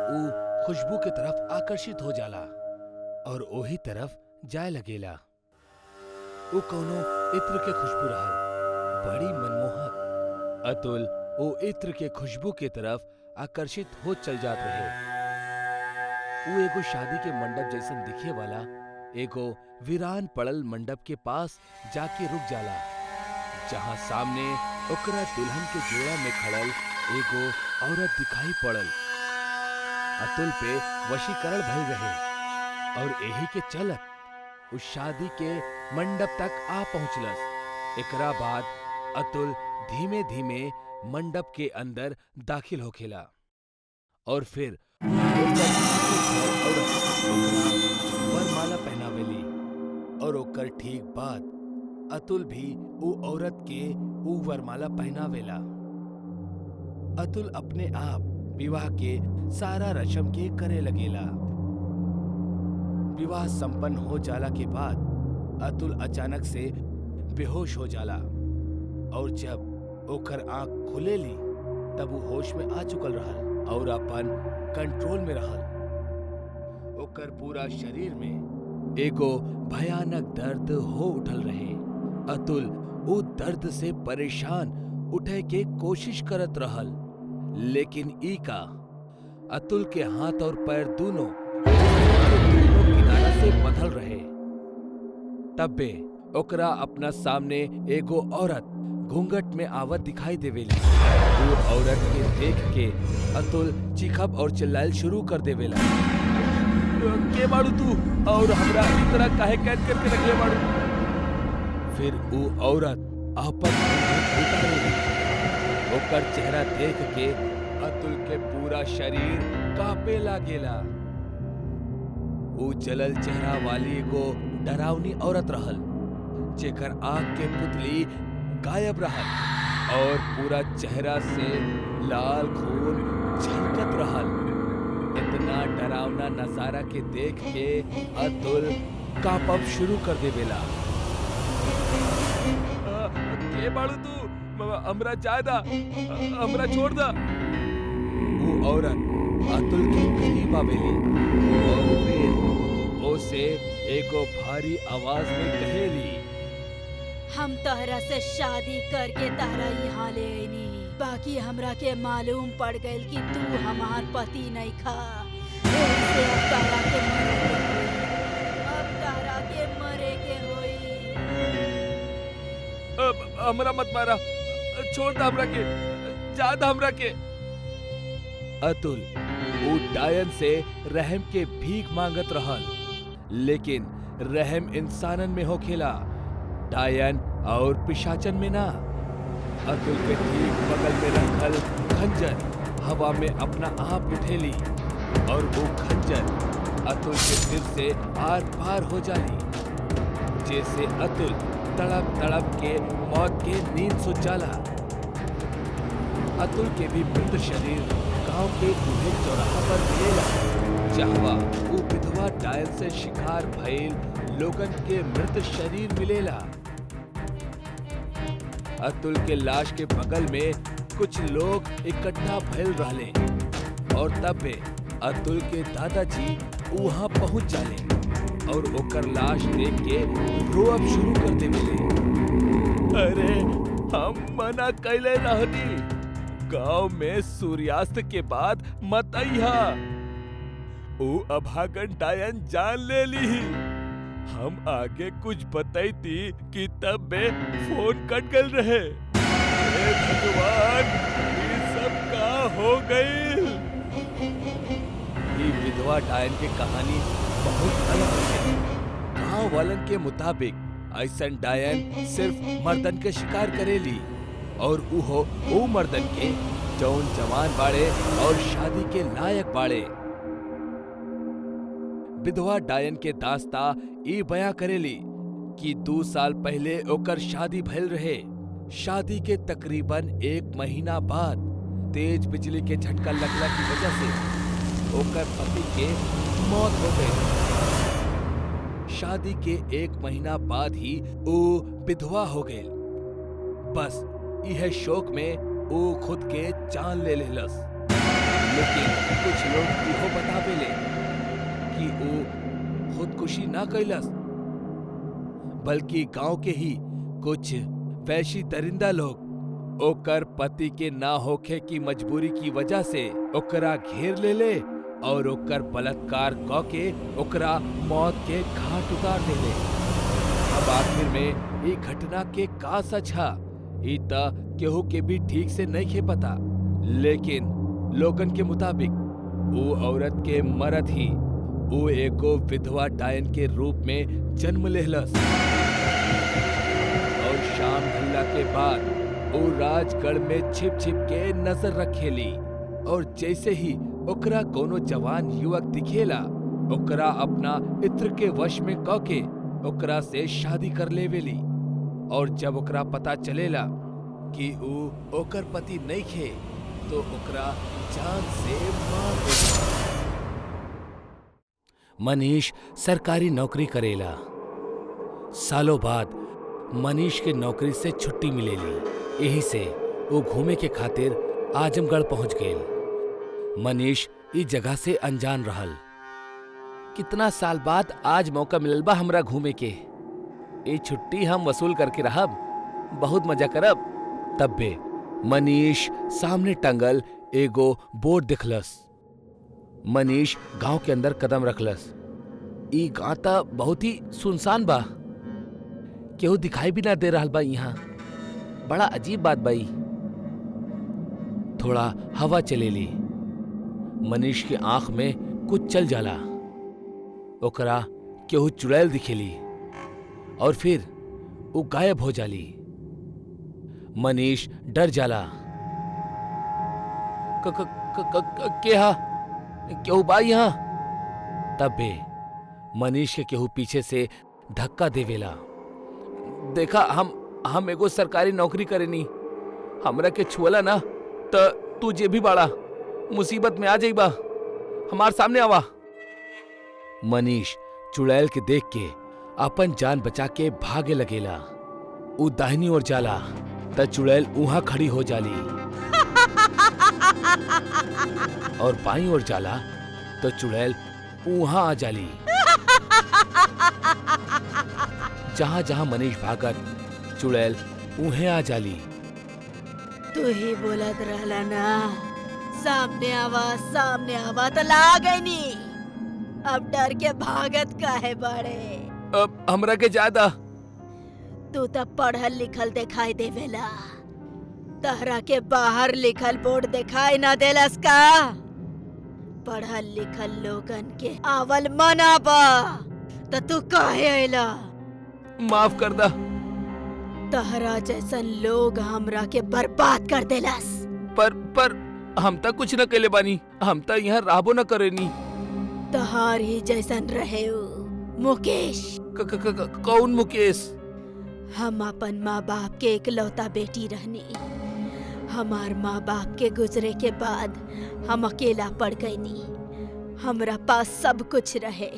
वो खुशबू के तरफ आकर्षित हो जाला और ओही तरफ जाए लगेला। वो कौनो इत्र के खुशबू रहल, बड़ी मनमोहक। अतुल वो इत्र के खुशबू के तरफ आकर्षित हो चल जात रहे। वो एगो शादी के मंडप जैसन दिखे वाला एगो वीरान पड़ल मंडप के पास जाके रुक जाला, जहां सामने ओकरा दुल्हन के जोड़ा में खड़ल एगो औरत दिखाई पड़ल। अतुल पे वशीकरण भइल रहे और यही के चलत उस शादी के मंडप तक आ पहुंचलस। एकरा बाद अतुल धीमे धीमे मंडप के अंदर दाखिल होखेला और फिर वरमाला पहनावेली और ओकर ठीक बाद अतुल भी ऊ औरत के ऊ वरमाला पहनावेला। अतुल अपने आप विवाह के सारा रस्म के करे लगेला। विवाह संपन्न हो जाला के बाद अतुल अचानक से बेहोश हो जाला और जब ओकर आंख खुलेली तब वो होश में आ चुकल रहल और अपन कंट्रोल में रहल। ओकर पूरा शरीर में एगो भयानक दर्द हो उठल रहे। अतुल वो दर्द से परेशान उठे के कोशिश करत रहल, लेकिन ई का अतुल के हाथ और पैर दोनों किनारा से बंधल रहे। तब्बे ओकरा अपना सामने एगो औरत घूंघट में आवत दिखाई देवेली। वो औरत के देख के अतुल चीखब और चिल्लाइल शुरू कर देवेला। के बाड़ू तू और हमरा इस तरह काहे कैद करके रखले बाड़ू? फिर वो औरत आपन घूंघट उतारेली। ओकर चेहरा देख के अतुल के पूरा शरीर कांपे लागेला। वो जलल चेहरा वाली एगो डरावनी औरत रहल, जेकर आँख के पुतली गायब रहल और पूरा चेहरा से लाल खून झलकत रहल। इतना डरावना नजारा के देख के अतुल कांपब शुरू कर देवेला। के बाड़ू तू? हमरा जायदा, हमरा छोड़ दा। वो औरत अतुल के करीब आवेली और फिर ओसे एगो भारी आवाज में कहेली, हम तहरा से शादी करके तहरा यहाँ ले आईनी, बाकी हमरा के मालूम पड़ गइल कि तू हमार पति नहीं खा। एही से अब तहरा के मरे के होई। हमरा मत मारा, छोड़ दा हमरा के, ज्यादा हमरा के। अतुल वो डायन से रहम के भीख मांगत रहल, लेकिन रहम इंसानन में होखेला, डायन और पिशाचन में ना। अतुल के ठीक बगल में रखल खंजर हवा में अपना आप उठेली और वो खंजर अतुल के सिर से आर पार हो जाली, जैसे अतुल तड़प तड़प के मौत के नींद सो जाला। अतुल के भी मृत शरीर गांव के दूल्हे चौराहा पर मिलेला, जहवा वो विधवा डायन से शिकार भइल लोगन के मृत शरीर मिलेला। अतुल के लाश के बगल में कुछ लोग इकट्ठा भइल रहले और तब अतुल के दादाजी वहां पहुंच जाले और ओकर लाश देख के रोअब शुरू कर देवेले। अरे हम मना कैले रहनी, गांव में सूर्यास्त के बाद मत आइहा। ओ अभागन डायन जान ले ली। हम आगे कुछ बताईती कि तब में फोन कट गल रहे। हे भगवान, ये सब का हो गई? ये विधवा डायन की कहानी बहुत अलग है। गांव वालन के मुताबिक ऐसन डायन सिर्फ मर्दन के शिकार करेली और वो मर्दन के जौन जवान बाड़े और शादी के लायक बाड़े। विधवा डायन के दास्ता ई बयां करेली कि 2 साल पहले ओकर शादी भइल रहे। शादी के तकरीबन 1 महीना बाद तेज बिजली के झटका लगला की वजह से ओकर पति के मौत हो गई। शादी के 1 महीना बाद ही वो विधवा हो गई। बस यह शोक में वो खुद के जान ले लेलस। लेकिन कुछ लोग इहो बतावेले कि वो खुदकुशी ना कैलस, बल्कि गांव के ही कुछ वैशी दरिंदा लोग ओकर पति के ना होखे की मजबूरी की वजह से ओकरा घेर ले और ओकर बलात्कार क के ओकरा मौत के घाट उतार देले। अब आखिर में ये घटना के का सच है ई त केहू के भी ठीक से नहीं खे पता, लेकिन लोगन के मुताबिक वो औरत के मरद ही वो एगो विधवा डायन के रूप में जन्म लेहलस और शाम ढलला के बाद वो राजगढ़ में छिप छिप के नजर रखेली और जैसे ही ओकरा कोनो जवान युवक दिखेला ओकरा अपना इत्र के वश में क के ओकरा से शादी कर लेवेली। और जब ओकरा पता चलेला कि वो ओकर पति नहीं खे तो ओकरा जान से मार देला। मनीष सरकारी नौकरी करेला। सालों बाद मनीष के नौकरी से छुट्टी मिलेली। यही से वो घूमे के खातिर आजमगढ़ पहुंच गए। मनीष इस जगह से अनजान रहल। कितना साल बाद आज मौका मिलल बा हमरा घूमे के। ये छुट्टी हम वसूल करके रहब, बहुत मजा करब। तब्बे मनीष सामने टंगल एगो बोर्ड दिखलस। मनीष गांव के अंदर कदम रखलस। ई गांव त बहुत ही सुनसान बा, केहू दिखाई भी ना दे रहल बा। यहाँ बड़ा अजीब बात बाई। थोड़ा हवा चलेली। मनीष के आंख में कुछ चल जाला। ओकरा केहू चुड़ैल दिखेली और फिर वो गायब हो जाली। मनीष डर जाला। केहू बा यहाँ? तबे मनीष के केहू पीछे से धक्का देवेला। देखा, हम एगो सरकारी नौकरी करेनी। हमरा के छुअला ना त तू जे भी बाड़ा मुसीबत में आ जाइबा। हमार सामने आवा। मनीष चुड़ैल के देख के अपन जान बचा के भागे लगेला। उ दाहिनी ओर जाला त चुड़ैल उहाँ खड़ी हो जाली और बाईं ओर जाला तो चुड़ैल उहाँ आ जाली। जहां जहां मनीष भागत, चुड़ैल उहे आ जाली। तू ही बोलत रहला ना, सामने आवा तो ला गई नी। अब डर के भागत काहे बाड़े? अब हमरा के ज्यादा तू तो पढ़ल लिखल दिखाई देवेला। तहरा के बाहर लिखल बोर्ड दिखाई ना देलस का? पढ़ल लिखल लोगन के आवल मना बा तो तू काहे आइला? माफ कर दा। तहरा जैसन लोग हमरा के बर्बाद कर देलस। पर हम तक कुछ न कैले बानी। हम तक यहाँ रहबो न करेनी। तहार ही जैसन रहे हो मुकेश। कौन मुकेश? हम अपन माँ बाप के इकलौता बेटी रहनी। हमार माँ बाप के गुजरे के बाद हम अकेला पड़ गईनी। हमरा पास सब कुछ रहे,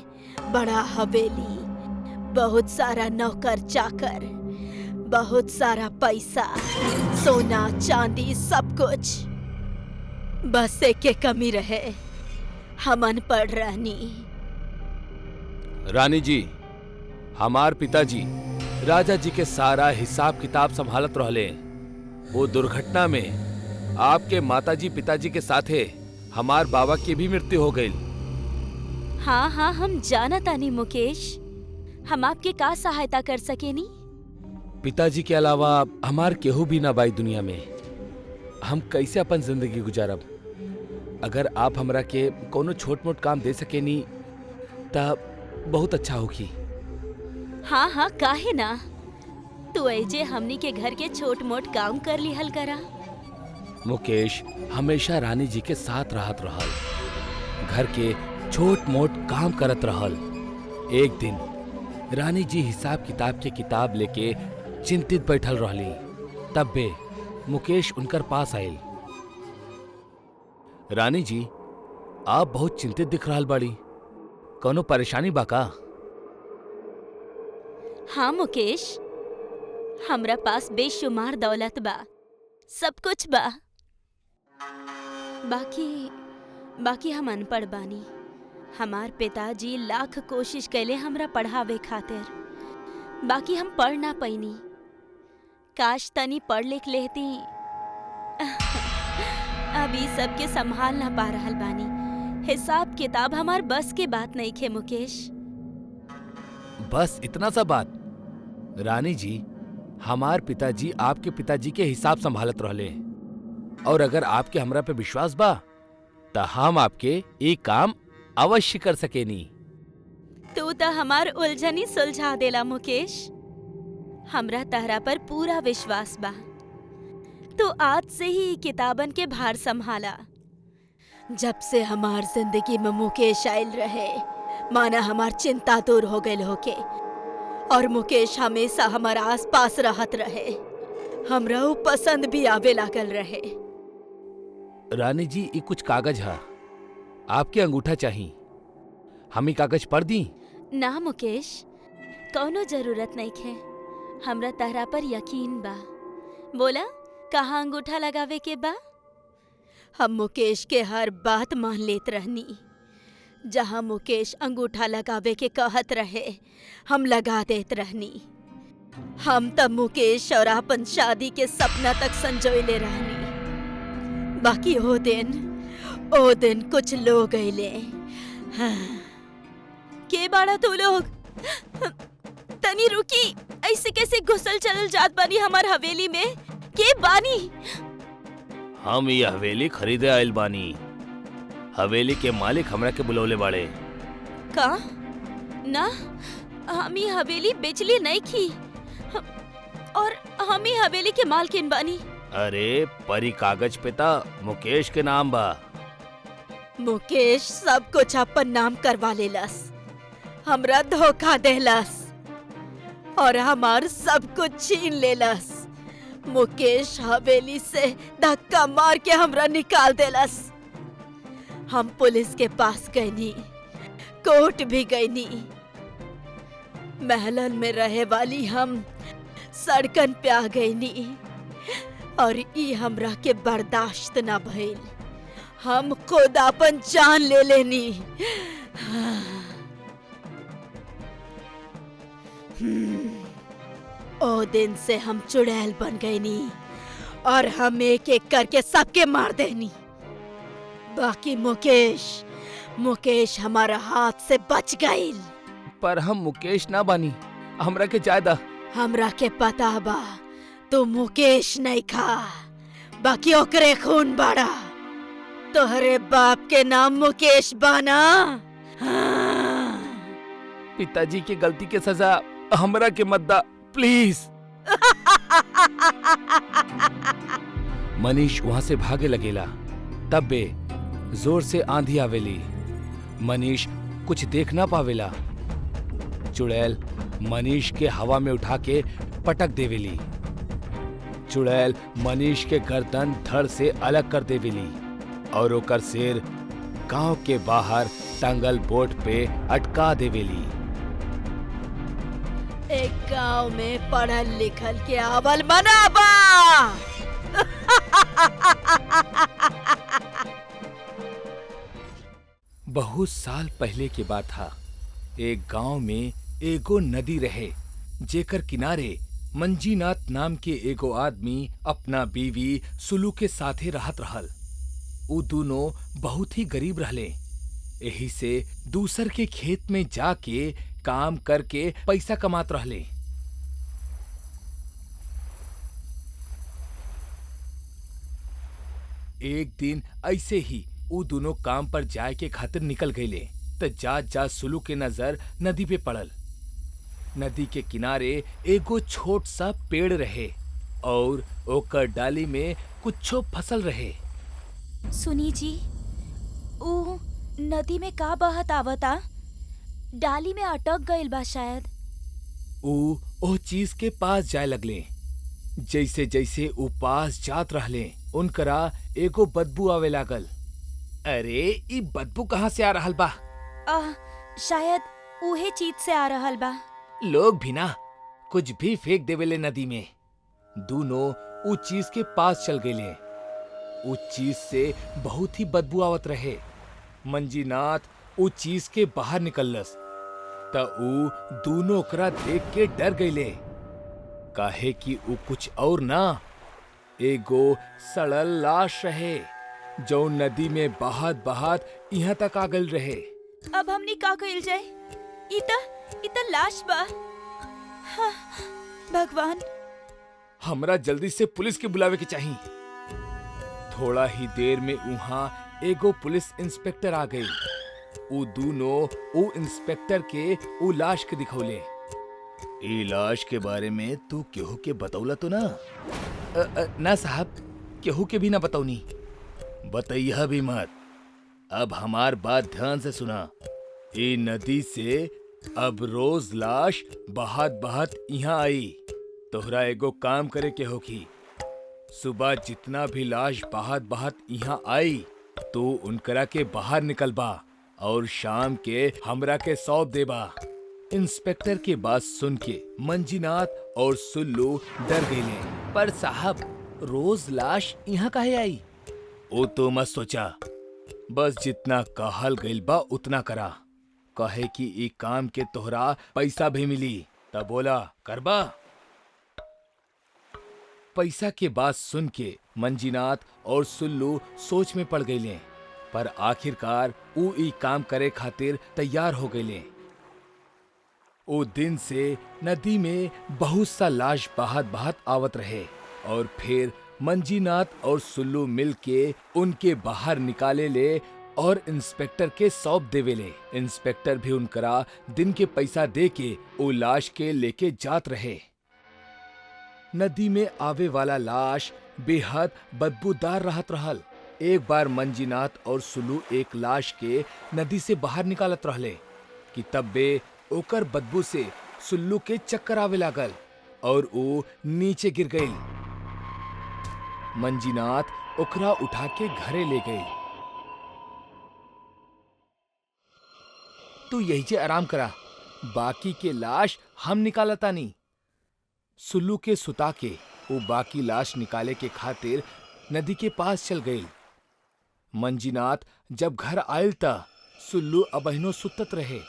बड़ा हवेली, बहुत सारा नौकर चाकर, बहुत सारा पैसा, सोना चांदी, सब कुछ। बस एक के कमी रहे, हम अनपढ़ रहनी। रानी जी, हमार पिताजी राजा जी के सारा हिसाब किताब संभालत रहले। वो दुर्घटना में आपके माताजी पिताजी के साथे हमार बाबा की भी मृत्यु हो गई। हाँ, हम जानत आनी मुकेश। हम आपके का सहायता कर सकेनी? पिताजी के अलावा हमार केहू भी ना बाई दुनिया में। हम कैसे अपन जिंदगी गुजारब? अगर आप हमरा के कोनो छोट मोट काम दे सकेनी तब बहुत अच्छा होगी। हाँ, काहे ना। तू ऐजे हमनी के घर के छोट मोट काम कर लिहल करा। मुकेश हमेशा रानी जी के साथ रहत रहल, घर के छोट मोट काम करत रहल। एक दिन रानी जी हिसाब किताब के किताब लेके चिंतित बैठल रहली। तब्बे मुकेश उनकर पास आयल। रानी जी, आप बहुत चिंतित दिख रहल बाड़ी, कोनो परेशानी बा का? हाँ मुकेश, हमरा पास बेशुमार दौलत बा, सब कुछ बा। बाकी हम अनपढ़ बानी। हमार पिताजी लाख कोशिश कैले हमरा पढ़ावे खातिर, बाकी हम पढ़ ना पैनी। काश तनी पढ़ लिख लेती। अभी सबके संभाल ना पा रहल बानी। हिसाब किताब हमार बस के बात नहीं खे मुकेश। बस इतना सा बात? रानी जी, हमार पिताजी आपके पिताजी के हिसाब संभालत रहले, और अगर आपके हमरा पे विश्वास बा तो हम आपके एक काम अवश्य कर सकेनी। तू तो हमार उलझनी सुलझा देला मुकेश। हमरा तहरा पर पूरा विश्वास बा। तू आज से ही किताबन के भार संभाला। जब से हमार जिंदगी में मुकेश आयल रहे, माना हमार चिंता दूर हो गई होके, और मुकेश हमेशा हमारा आस पास रहत रहे। हमरा वो पसंद भी आवे लागल रहे। रानी जी, ये कुछ कागज है, आपके अंगूठा चाहिए। हम ही कागज पढ़ दी। ना मुकेश, कौनो जरूरत नहीं है। हमरा तहरा पर यकीन बा। बोला कहाँ अंगूठा लगावे के बा? हम मुकेश के हर बात मान लेत रहनी। जहाँ मुकेश अंगूठा लगावे के कहत रहे हम लगा देत रहनी। हम तब मुकेश और अपन शादी के सपना तक संजोइले रहनी। बाकी ओ दिन कुछ लोग अइले। हाँ। के बाड़ा तू लोग? तनी रुकी, ऐसे कैसे घुसल चलल जात बानी हमार हवेली में? के बानी? हम ये हवेली खरीदे आइल बानी। हवेली के मालिक हमरा के बुलौले बाड़े। का? ना, हम ही हवेली बेचली नहीं की। और हम ही हवेली के मालकिन बानी। अरे परी कागज पे ता मुकेश के नाम बा। मुकेश सब कुछ अपन नाम करवा लेलस, हमरा धोखा देलस और हमार सब कुछ छीन लेलस। मुकेश हवेली से धक्का मार के हमरा निकाल देलस। हम पुलिस के पास गईनी, कोर्ट भी गईनी। महलन में रहे वाली हम सड़कन पे आ गईनी और ई हमरा के बर्दाश्त ना भइल। हम खुद अपन जान ले लेनी। ओ दिन से हम चुड़ैल बन गईनी और हम एक एक करके सबके मार देनी। बाकी मुकेश हमारा हाथ से बच गईल। पर हम मुकेश ना बानी, हमरा के जायदा। हमरा के पता बा तू मुकेश नहीं खा, बाकी ओकरे खून बाड़ा। तोहरे बाप के नाम मुकेश बाना। हाँ। पिताजी की गलती के सजा हमरा के मत दा प्लीज। मनीष वहां से भागे लगेला। तब बे जोर से आंधी आवेली। मनीष कुछ देख ना पावेला। चुड़ैल मनीष के हवा में उठा के पटक देवेली। चुड़ैल मनीष के गर्दन धड़ से अलग कर देवेली और ओकर सिर गांव के बाहर टंगल बोट पे अटका देवेली। एक गांव में पढ़ल लिखल के आवल मनाबा। बहुत साल पहले के बात था। एक गांव में एगो नदी रहे, जेकर किनारे मंजीनाथ नाम के एगो आदमी अपना बीवी सुलू के साथे रहत रहल। उ दोनों बहुत ही गरीब रहले। यही से दूसर के खेत में जाके काम करके पैसा कमात रहले। एक दिन ऐसे ही उ दोनों काम पर जाए के खातिर निकल गईले त जात सुलू के नजर नदी पे पड़ल। नदी के किनारे एगो छोट सा पेड़ रहे और ओकर डाली में कुछो फसल रहे। सुनी जी, ऊ नदी में का बहत आवता? डाली में अटक गइल बा शायद। ऊ ओ चीज के पास जाए लगले। जैसे जैसे ऊ पास जात रहले उनकरा एगो बदबू आवे लागल। अरे ई बदबू कहाँ से आ रहल बा? शायद उहे चीज से आ रहल बा। लोग भी ना कुछ भी फेंक देवेले नदी में। दोनों ऊ चीज के पास चल गए। ऊ चीज से बहुत ही बदबू आवत रहे। मंजीनाथ ऊ चीज के बाहर निकलस त ऊ दोनों ओकरा देख के डर गईले। काहे कि ऊ कुछ और ना एगो सड़ल लाश रहे जो नदी में बहात बहात यहाँ तक आ गल रहे। अब हमनी का कइल जाए? इता लाश बा। हाँ, भगवान। हमरा जल्दी से पुलिस के बुलावे के चाहिए। थोड़ा ही देर में वहाँ एगो पुलिस इंस्पेक्टर आ गई। ऊ दोनों ऊ इंस्पेक्टर के ऊ लाश के दिखौले। ई लाश के बारे में तू केहू के बतौला तो ना? ना साहब, केहू के भी ना बतौनी। बतैया भी मत। अब हमार बात ध्यान से सुना। ई नदी से अब रोज लाश बहात बहात यहाँ आई। तोहरा एगो काम करे के होगी। सुबह जितना भी लाश बहात बहात यहाँ आई तो उनकरा के बाहर निकलबा और शाम के हमरा के सौंप देबा। इंस्पेक्टर के बात सुन के मंजीनाथ और सुल्लू डर गए। पर साहब, रोज लाश यहाँ काहे आई? ओ तो मत सोचा, बस जितना कहल गइल बा उतना करा। कहे कि ई काम के तोहरा पैसा भी मिली, तब बोला करबा। पैसा के बात सुन के मंजीनाथ और सुल्लू सोच में पड़ गईले, पर आखिरकार ऊ ई काम करे खातिर तैयार हो गईले। ओ दिन से नदी में बहुत सा लाश बहात आवत रहे और फिर मंजीनाथ और सुल्लू मिल के उनके बाहर निकाले ले और इंस्पेक्टर के सौंप देवेले। इंस्पेक्टर भी उनकरा दिन के पैसा दे के ओ लाश के लेके जात रहे। नदी में आवे वाला लाश बेहद बदबूदार रहत रहल। एक बार मंजीनाथ और सुल्लू एक लाश के नदी से बाहर निकालत रहले कि तब बे ओकर बदबू से सुल्लू के चक्कर आवे लागल और वो नीचे गिर गई। मंजीनाथ ओकरा उठा के घरे ले गई। तू यही से आराम करा, बाकी के लाश हम निकालता नहीं। सुल्लू के सुता के वो बाकी लाश निकाले के खातिर नदी के पास चल गई। मंजीनाथ जब घर आयल ता सुल्लू अबहिनो सुतत रहे।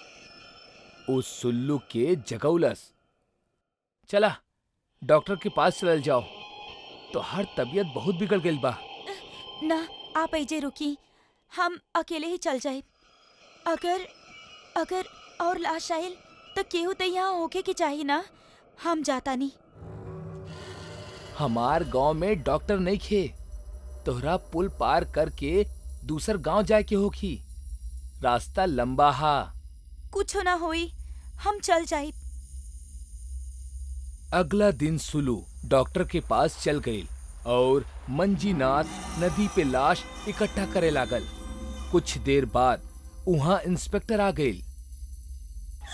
ओ सुल्लू के जगौलस, चला डॉक्टर के पास चल जाओ, तो हर तबीयत बहुत बिगड़ गई बा। ना, आप ऐजे रुकी, हम अकेले ही चल जाए। अगर और लाश आयल तो केहू तो यहाँ होके के चाहिए ना, हम जाता नहीं। हमार गांव में डॉक्टर नहीं खे, तोहरा पुल पार करके दूसर गांव जाए के होखी, रास्ता लंबा हा। कुछ ना होई, हम चल जाए। अगला दिन सुल्लू डॉक्टर के पास चल गई और मंजीनाथ नदी पे लाश इकट्ठा करे लागल। कुछ देर बाद वहां इंस्पेक्टर आ गई।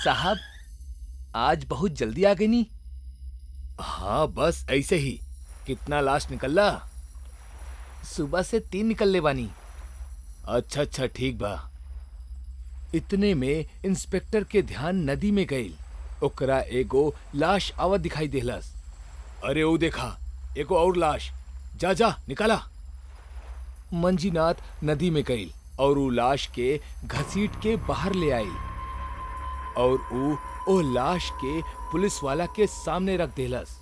साहब, आज बहुत जल्दी आ गई नी? हाँ, बस ऐसे ही। कितना लाश निकला? सुबह से 3 निकलने बानी। अच्छा, ठीक बा। इतने में इंस्पेक्टर के ध्यान नदी में गई। ओकरा एगो लाश आवत दिखाई देहलस। अरे ओ देखा, एगो और लाश, जा निकाला। मंजीनाथ नदी में गई और वो लाश के घसीट के बाहर ले आई और ओ लाश के पुलिस वाला के सामने रख देहलस।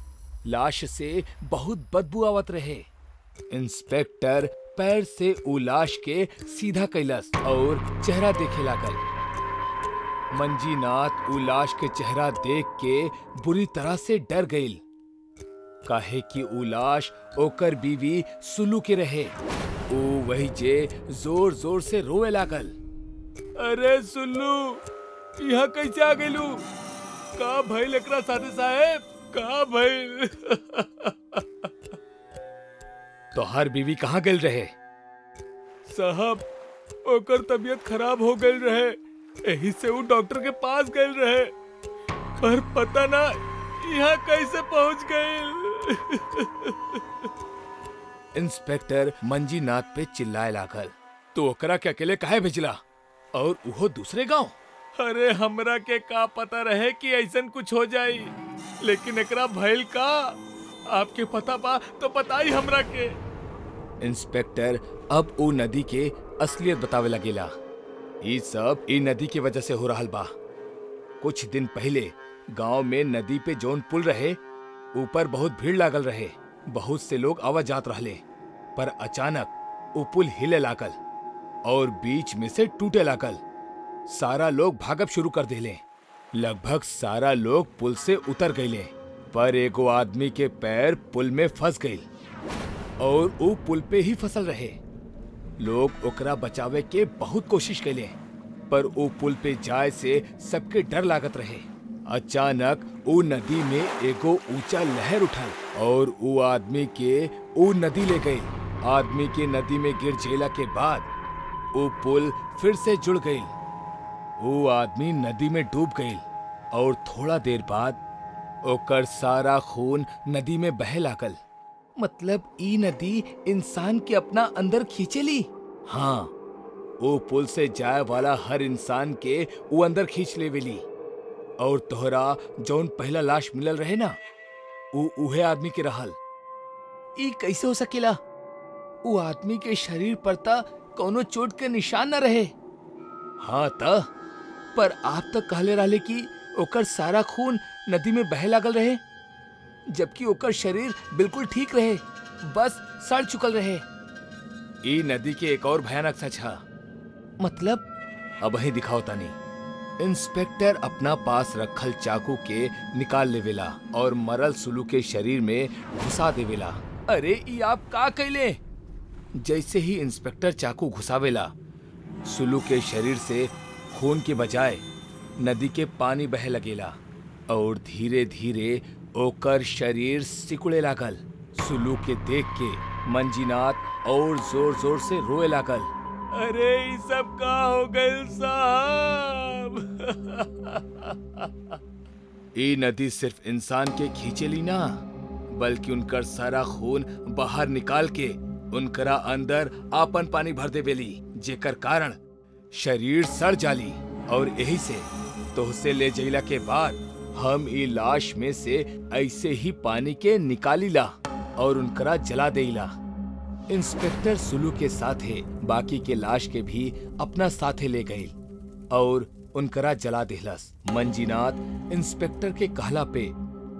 लाश से बहुत बदबू आवत रहे। इंस्पेक्टर पैर से उ लाश के सीधा कैलस और चेहरा देखे लागल। मंजीनाथ उ लाश के चेहरा देख के बुरी तरह से डर गई, काहे कि उ लाश ओकर बीवी सुल्लू के रहे। ओ वही जे जोर जोर से रोए लागल। अरे सुल्लू, यहाँ कैसे आ गइलू? का भइल एकरा साथे साहेब? का भइल? तोहार बीवी कहाँ गइल रहे? साहब, ओकर तबीयत खराब हो गई रहे, यही से वो डॉक्टर के पास गए रहे, पर पता ना यहाँ कैसे पहुंच गए। इंस्पेक्टर मंजीनाथ पे चिल्लाए लागल, तो ओकरा के अकेले काहे भेजला और वो दूसरे गांव? अरे हमरा के का पता रहे कि ऐसन कुछ हो जाई, लेकिन एकरा भइल का? आपके पता बा तो बताई हमरा के। इंस्पेक्टर अब वो नदी के असलियत बतावे लगेला। ये सब ई नदी की वजह से हो रहल बा। कुछ दिन पहले गांव में नदी पे जौन पुल रहे, ऊपर बहुत भीड़ लागल रहे, बहुत से लोग आवाज जात रहले, पर अचानक वो पुल हिले लागल और बीच में से टूटे लागल। सारा लोग भागब शुरू कर देले। लगभग सारा लोग पुल से उतर गईले, पर एगो आदमी के पैर पुल में फंस गई और वो पुल पे ही फसल रहे। लोग ओकरा बचावे के बहुत कोशिश कैले, पर वो पुल पे जाए से सबके डर लागत रहे। अचानक वो नदी में एगो ऊंचा लहर उठल और वो आदमी के वो नदी ले गई। आदमी के नदी में गिर जेला के बाद वो पुल फिर से जुड़ गई। वो आदमी नदी में डूब गई और थोड़ा देर बाद ओकर सारा खून नदी में बहे लागल। मतलब ई नदी इंसान के अपना अंदर खींचेली। हाँ, ओ पुल से जाए वाला हर इंसान के वो अंदर खींच लेवेली। और तोहरा जौन पहला लाश मिलल रहे ना, वो उहे आदमी के रहल। ई कैसे हो सकेला? वो आदमी के शरीर पर ता कोनो चोट के निशान न रहे। हाँ त पर आप तक कहले रहले कि ओकर सारा खून नदी में बहे लागल रहे, जबकि ओकर शरीर बिल्कुल ठीक रहे, बस सड़ चुकल रहे। ई नदी के एक और भयानक सच है। मतलब? अब ही दिखाओ तानी। इंस्पेक्टर अपना पास रखल चाकू के निकाल लेवेला और मरल सुलू के शरीर में घुसा देवेला। अरे ई आप का कैले? जैसे ही इंस्पेक्टर चाकू घुसावेला, सुलू के शरीर से खून के बजाय नदी के पानी बहे लगेला और धीरे धीरे ओकर शरीर सिकुड़े लागल। सुलू के देख के मंजीनाथ और जोर जोर से रोए लागल। अरे ई सब का हो गइल साहब? ई नदी सिर्फ इंसान के खींचेली ना, बल्कि उनकर सारा खून बाहर निकाल के उनकरा अंदर आपन पानी भर देवेली, जेकर कारण शरीर सड़ जाली। और यही से तोहसे ले जइला के बाद हम ई लाश में से ऐसे ही पानी के निकालीला और उनकरा जला देला। इंस्पेक्टर सुलू के साथे बाकी के लाश के भी अपना साथे ले गए और उनकरा जला देहलस। मंजीनाथ इंस्पेक्टर के कहला पे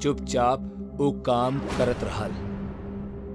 चुपचाप वो काम करत रहल।